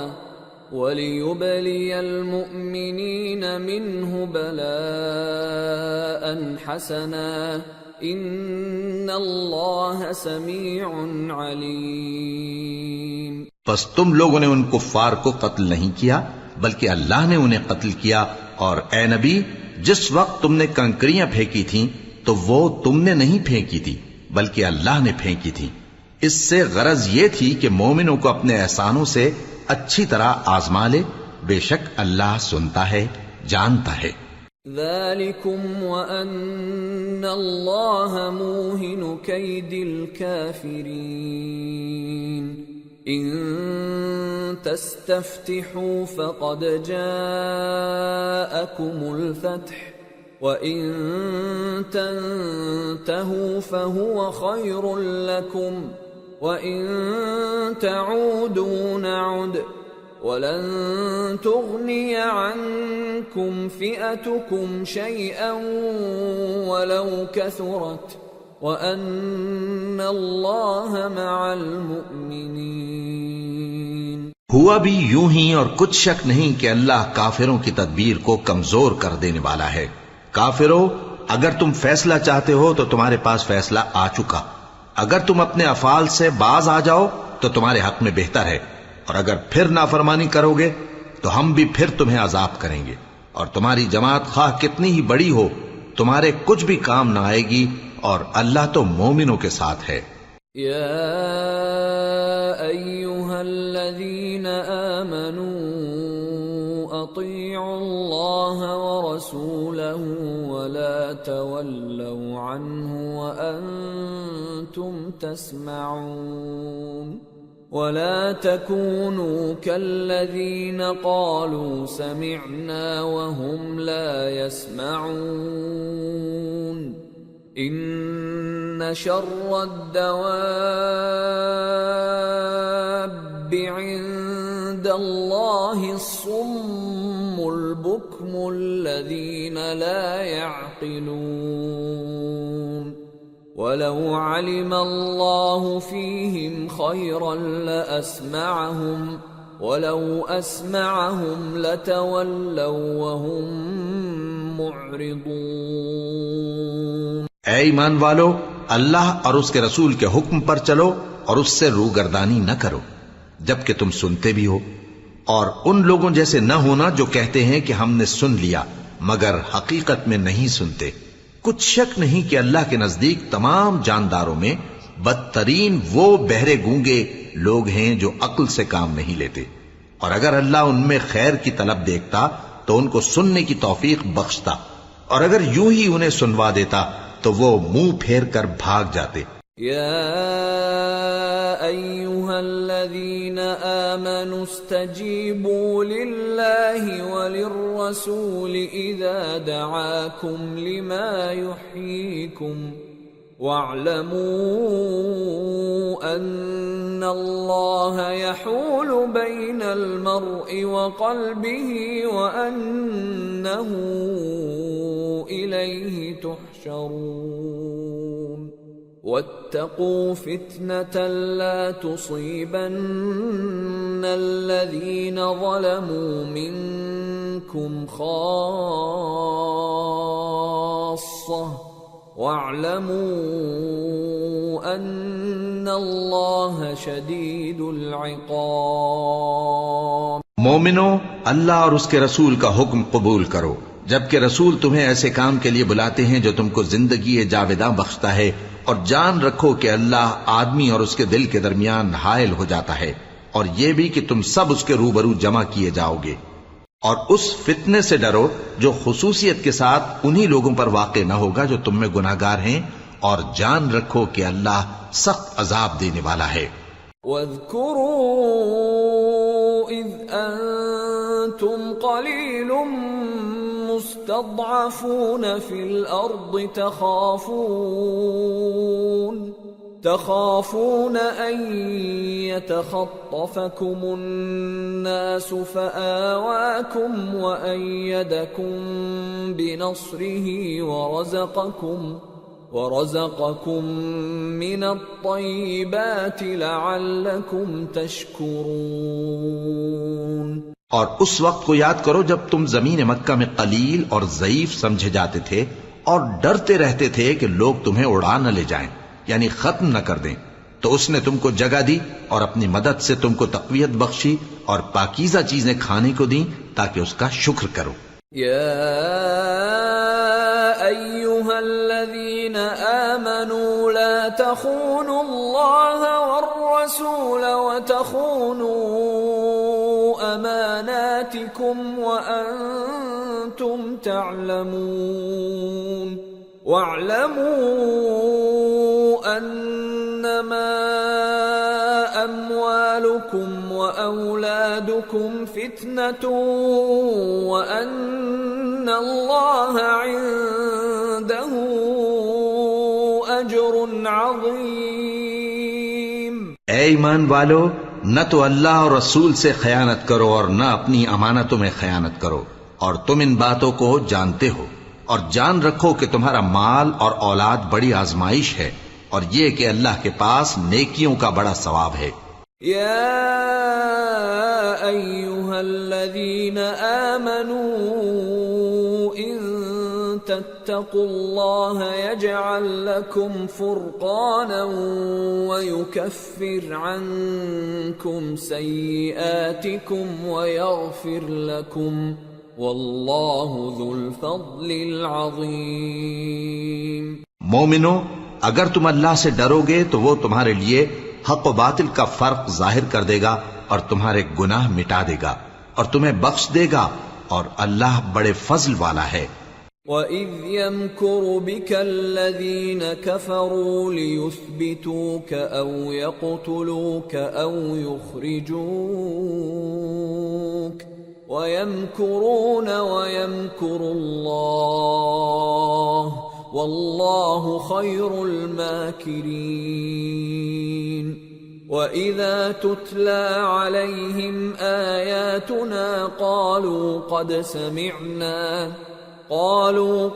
وَلِيُبْلِيَ الْمُؤْمِنِينَ مِنْهُ بَلَاءً حَسَنًا إِنَّ اللَّهَ سَمِيعٌ عَلِيمٌ۔
پس تم لوگوں نے ان کفار کو قتل نہیں کیا بلکہ اللہ نے انہیں قتل کیا، اور اے نبی، جس وقت تم نے کنکریاں پھینکی تھیں تو وہ تم نے نہیں پھینکی تھی بلکہ اللہ نے پھینکی تھی۔ اس سے غرض یہ تھی کہ مومنوں کو اپنے احسانوں سے اچھی طرح آزما لے، بے شک اللہ سنتا ہے، جانتا ہے۔
ذَلِكُمْ وَأَنَّ اللَّهَ مُوهِنُ كَيْدِ الْكَافِرِينَ۔ إِن تَسْتَفْتِحُوا فَقَدْ جَاءَكُمُ الْفَتْحُ وَإِن تَنْتَهُوا فَهُوَ خَيْرٌ لَكُمْ وَإِن تَعُودُوا نَعُدْ وَلَن تُغْنِيَ عَنكُمْ فِئَتُكُمْ شَيْئًا وَلَوْ كَثُرَتْ وَأَنَّ اللَّهَ مَعَ الْمُؤْمِنِينَ۔
ہوا بھی یوں ہی، اور کچھ شک نہیں کہ اللہ کافروں کی تدبیر کو کمزور کر دینے والا ہے۔ کافروں، اگر تم فیصلہ چاہتے ہو تو تمہارے پاس فیصلہ آ چکا، اگر تم اپنے افعال سے باز آ جاؤ تو تمہارے حق میں بہتر ہے، اور اگر پھر نافرمانی کرو گے تو ہم بھی پھر تمہیں عذاب کریں گے، اور تمہاری جماعت خواہ کتنی ہی بڑی ہو تمہارے کچھ بھی کام نہ آئے گی، اور اللہ تو مومنوں کے ساتھ ہے۔
یا ایھا الذین آمنوا اطیعوا اللہ ورسولہ ولا تولوا عنہ وانتم تسمعون ولا تكونوا كالذين قالوا سمعنا وهم لا يسمعون ان شر الدواب عند الله الصم البكم الذين لا يعقلون وَلَوْ عَلِمَ اللَّهُ فِيهِمْ خَيْرًا لَأَسْمَعَهُمْ وَلَوْ أَسْمَعَهُمْ لَتَوَلَّوْا وَهُمْ مُعْرِضُونَ۔
اے ایمان والو، اللہ اور اس کے رسول کے حکم پر چلو اور اس سے روگردانی نہ کرو جبکہ تم سنتے بھی ہو، اور ان لوگوں جیسے نہ ہونا جو کہتے ہیں کہ ہم نے سن لیا مگر حقیقت میں نہیں سنتے۔ کچھ شک نہیں کہ اللہ کے نزدیک تمام جانداروں میں بدترین وہ بہرے گونگے لوگ ہیں جو عقل سے کام نہیں لیتے، اور اگر اللہ ان میں خیر کی طلب دیکھتا تو ان کو سننے کی توفیق بخشتا، اور اگر یوں ہی انہیں سنوا دیتا تو وہ منہ پھیر کر بھاگ جاتے۔
یا ایھا الذین آمنوا استجیبوا للہ وللرسول اذا دعاکم لما یحییکم واعلموا ان اللہ یحول بین المرء وقلبہ وانہ الیہ تحشرون واتقوا فتنة لا تصيبن الذين ظلموا منكم خاصة واعلموا أن الله شديد العقاب۔
مومنو، اللہ اور اس کے رسول کا حکم قبول کرو جبکہ رسول تمہیں ایسے کام کے لیے بلاتے ہیں جو تم کو زندگی جاوداں بخشتا ہے، اور جان رکھو کہ اللہ آدمی اور اس کے دل کے درمیان حائل ہو جاتا ہے، اور یہ بھی کہ تم سب اس کے روبرو جمع کیے جاؤ گے، اور اس فتنے سے ڈرو جو خصوصیت کے ساتھ انہی لوگوں پر واقع نہ ہوگا جو تم میں گناہگار ہیں، اور جان رکھو کہ اللہ سخت عذاب دینے والا ہے۔
وَاذْكُرُوا إِذْ أَنْتُمْ قَلِيلٌ مستضعفون في الأرض تخافون أن يتخطفكم الناس فآواكم وأيدكم بنصره ورزقكم من الطيبات لعلكم تشكرون۔
اور اس وقت کو یاد کرو جب تم زمین مکہ میں قلیل اور ضعیف سمجھے جاتے تھے اور ڈرتے رہتے تھے کہ لوگ تمہیں اڑا نہ لے جائیں، یعنی ختم نہ کر دیں، تو اس نے تم کو جگہ دی اور اپنی مدد سے تم کو تقویت بخشی اور پاکیزہ چیزیں کھانے کو دیں تاکہ اس کا شکر کرو۔
یا ایھا الذین آمنوا لا تخونوا اللہ والرسول وتخونوا اماناتکم وانتم تعلمون واعلموا انما اموالکم واولادکم فتنة وان اللہ عنده اجر عظیم۔
اے ایمان والو، نہ تو اللہ اور رسول سے خیانت کرو اور نہ اپنی امانتوں میں خیانت کرو، اور تم ان باتوں کو جانتے ہو، اور جان رکھو کہ تمہارا مال اور اولاد بڑی آزمائش ہے، اور یہ کہ اللہ کے پاس نیکیوں کا بڑا ثواب ہے۔
یا ایھا الذین آمنوا ان تتقوا الله يجعل لكم فرقانا ويكفر عنكم سيئاتكم ويغفر لكم والله ذو الفضل العظيم۔
مومنو، اگر تم اللہ سے ڈرو گے تو وہ تمہارے لیے حق و باطل کا فرق ظاہر کر دے گا اور تمہارے گناہ مٹا دے گا اور تمہیں بخش دے گا، اور اللہ بڑے فضل والا ہے۔
وَإِذْ يَمْكُرُ بِكَ الَّذِينَ كَفَرُوا لِيُثْبِتُوكَ أَوْ يَقْتُلُوكَ أَوْ يُخْرِجُوكَ وَيَمْكُرُونَ وَيَمْكُرُ اللَّهُ وَاللَّهُ خَيْرُ الْمَاكِرِينَ۔ وَإِذَا تُتْلَى عَلَيْهِمْ آيَاتُنَا قالوا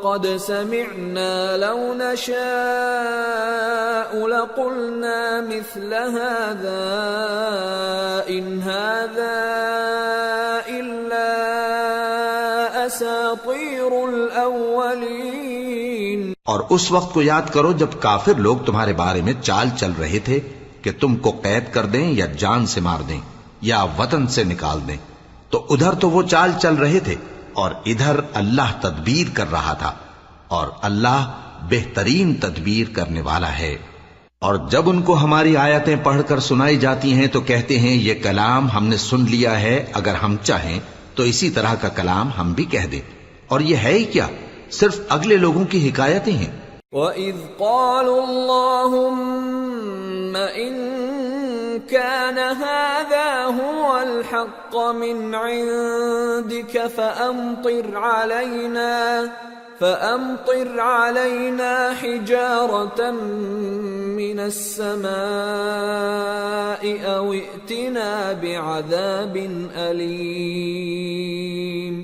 قد سمعنا لو نشاء لقلنا مثل هذا إن هذا إلا أساطير الأولين۔
اور اس وقت کو یاد کرو جب کافر لوگ تمہارے بارے میں چال چل رہے تھے کہ تم کو قید کر دیں یا جان سے مار دیں یا وطن سے نکال دیں، تو ادھر تو وہ چال چل رہے تھے اور ادھر اللہ تدبیر کر رہا تھا، اور اللہ بہترین تدبیر کرنے والا ہے۔ اور جب ان کو ہماری آیتیں پڑھ کر سنائی جاتی ہیں تو کہتے ہیں یہ کلام ہم نے سن لیا ہے، اگر ہم چاہیں تو اسی طرح کا کلام ہم بھی کہہ دیں، اور یہ ہے ہی کیا، صرف اگلے لوگوں کی حکایتیں ہیں۔
وَإِذْ قَالُوا اللَّهُمَّ إِن كَانَ هَذَا هُوَ الْحَقَّ مِنْ عِندِكَ فَأَمْطِرْ عَلَيْنَا حِجَارَةً مِّنَ السَّمَاءِ أَوْ ائْتِنَا بِعَذَابٍ أَلِيمٍ۔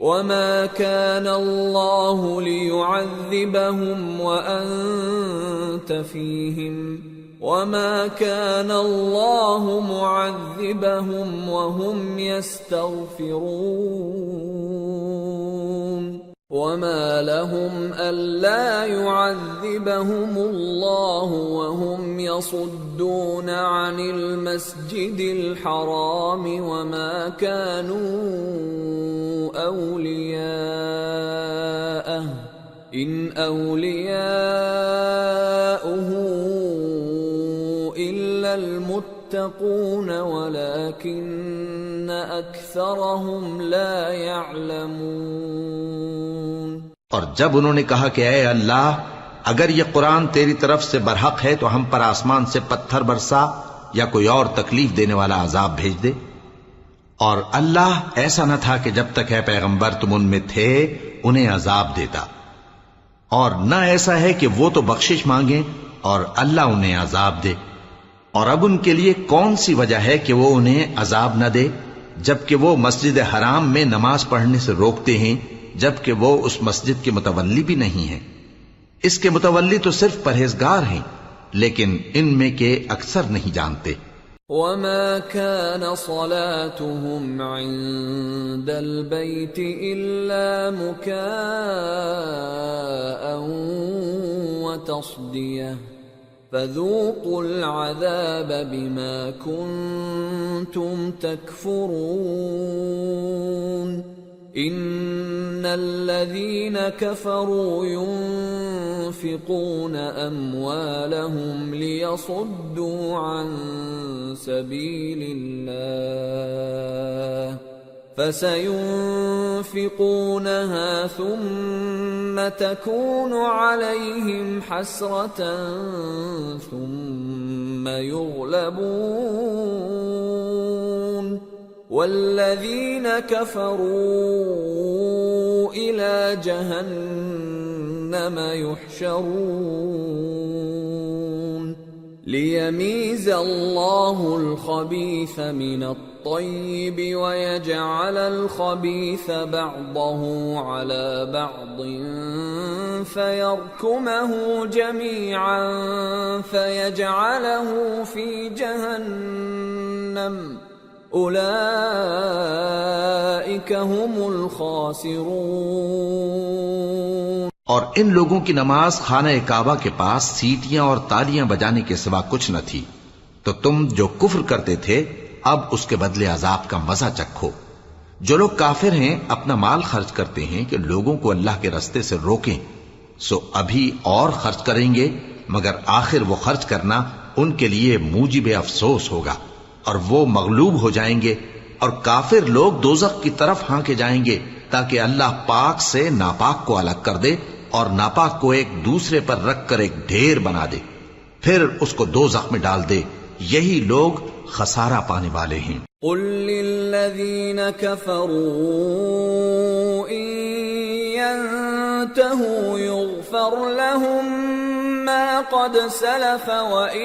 وَمَا كَانَ اللَّهُ لِيُعَذِّبَهُمْ وَأَنْتَ فِيهِمْ وَمَا كَانَ اللَّهُ مُعَذِّبَهُمْ وَهُمْ يَسْتَغْفِرُونَ۔ وَمَا لَهُمْ أَلَّا يُعَذِّبَهُمُ اللَّهُ وَهُمْ يَصُدُّونَ عَنِ الْمَسْجِدِ الْحَرَامِ وَمَا كَانُوا أَوْلِيَاءَهُ إِنْ أَوْلِيَاؤُهُ إِلَّا الْمُتَّقُونَ وَلَكِنَّ أَكْثَرَهُمْ لَا يَعْلَمُونَ۔
اور جب انہوں نے کہا کہ اے اللہ، اگر یہ قرآن تیری طرف سے برحق ہے تو ہم پر آسمان سے پتھر برسا یا کوئی اور تکلیف دینے والا عذاب بھیج دے، اور اللہ ایسا نہ تھا کہ جب تک ہے پیغمبر تم ان میں تھے انہیں عذاب دیتا، اور نہ ایسا ہے کہ وہ تو بخشش مانگیں اور اللہ انہیں عذاب دے۔ اور اب ان کے لیے کون سی وجہ ہے کہ وہ انہیں عذاب نہ دے، جبکہ وہ مسجد حرام میں نماز پڑھنے سے روکتے ہیں، جبکہ وہ اس مسجد کے متولی بھی نہیں ہیں۔ اس کے متولی تو صرف پرہیزگار ہیں، لیکن ان میں کے اکثر نہیں جانتے۔
وَمَا كَانَ صَلَاتُهُمْ عِندَ الْبَيْتِ إِلَّا مُكَاءً وَتَصْدِيَةً فَذُوقُوا الْعَذَابَ بِمَا كُنتُمْ تَكْفُرُونَ۔ إِنَّ الَّذِينَ كَفَرُوا يُنْفِقُونَ أَمْوَالَهُمْ لِيَصُدُّوا عَنْ سَبِيلِ اللَّهِ فَسَيُنْفِقُونَهَا ثُمَّ تَكُونُ عَلَيْهِمْ حَسْرَةً ثُمَّ يُغْلَبُونَ وَالَّذِينَ كَفَرُوا إِلَى جَهَنَّمَ يُحْشَرُونَ لِيَمِيزَ اللَّهُ الْخَبِيثَ مِنَ الطَّيِّبِ وَيَجْعَلَ الْخَبِيثَ بَعْضَهُ عَلَى بَعْضٍ فَيَرْكُمَهُ جَمِيعًا فَيَجْعَلَهُ فِي جَهَنَّمَ أُولَئِكَ هُمُ الْخَاسِرُونَ۔
اور ان لوگوں کی نماز خانہ کعبہ کے پاس سیٹیاں اور تالیاں بجانے کے سوا کچھ نہ تھی، تو تم جو کفر کرتے تھے اب اس کے بدلے عذاب کا مزہ چکھو۔ جو لوگ کافر ہیں اپنا مال خرچ کرتے ہیں کہ لوگوں کو اللہ کے رستے سے روکیں، سو ابھی اور خرچ کریں گے، مگر آخر وہ خرچ کرنا ان کے لیے موجب افسوس ہوگا، اور وہ مغلوب ہو جائیں گے، اور کافر لوگ دوزخ کی طرف ہانکے جائیں گے تاکہ اللہ پاک سے ناپاک کو الگ کر دے اور ناپاک کو ایک دوسرے پر رکھ کر ایک ڈھیر بنا دے، پھر اس کو دوزخ میں ڈال دے۔ یہی لوگ خسارہ پانے والے ہیں۔
قل للذین کفروا ان ينتهوا يغفر لهم ما قد سلف وان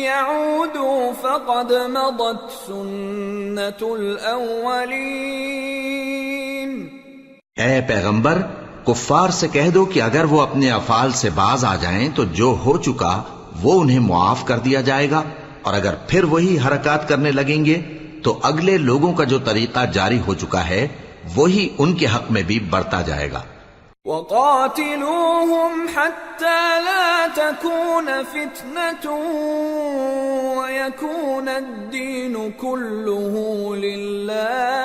يعودوا فقد مضت سنة الاولین۔
اے پیغمبر، کفار سے کہہ دو کہ اگر وہ اپنے افعال سے باز آ جائیں تو جو ہو چکا وہ انہیں معاف کر دیا جائے گا، اور اگر پھر وہی حرکات کرنے لگیں گے تو اگلے لوگوں کا جو طریقہ جاری ہو چکا ہے وہی ان کے حق میں بھی برتا جائے گا۔
وَقَاتِلُوهُمْ حَتَّى لَا تَكُونَ فِتْنَةٌ وَيَكُونَ الدِّينُ كُلُّهُ لِلَّهِ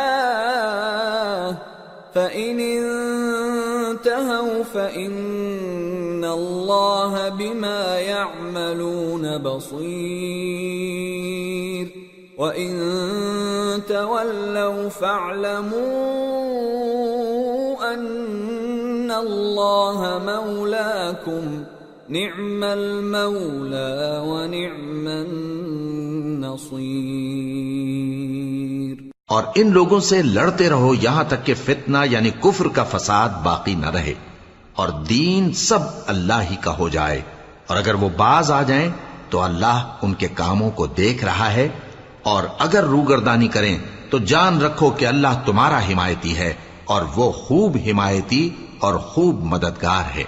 فَإِنِ انتهوا فَإِنَّ اللَّهَ بِمَا يَعْمَلُونَ بَصِيرٌ وَإِن تَوَلَّوْا فَاعْلَمُوا أَنَّ اللَّهَ مَوْلَاكُمْ نِعْمَ الْمَوْلَى وَنِعْمَ النَّصِيرُ۔
اور ان لوگوں سے لڑتے رہو یہاں تک کہ فتنہ یعنی کفر کا فساد باقی نہ رہے، اور دین سب اللہ ہی کا ہو جائے، اور اگر وہ باز آ جائیں تو اللہ ان کے کاموں کو دیکھ رہا ہے، اور اگر روگردانی کریں تو جان رکھو کہ اللہ تمہارا حمایتی ہے، اور وہ خوب حمایتی اور خوب مددگار ہے۔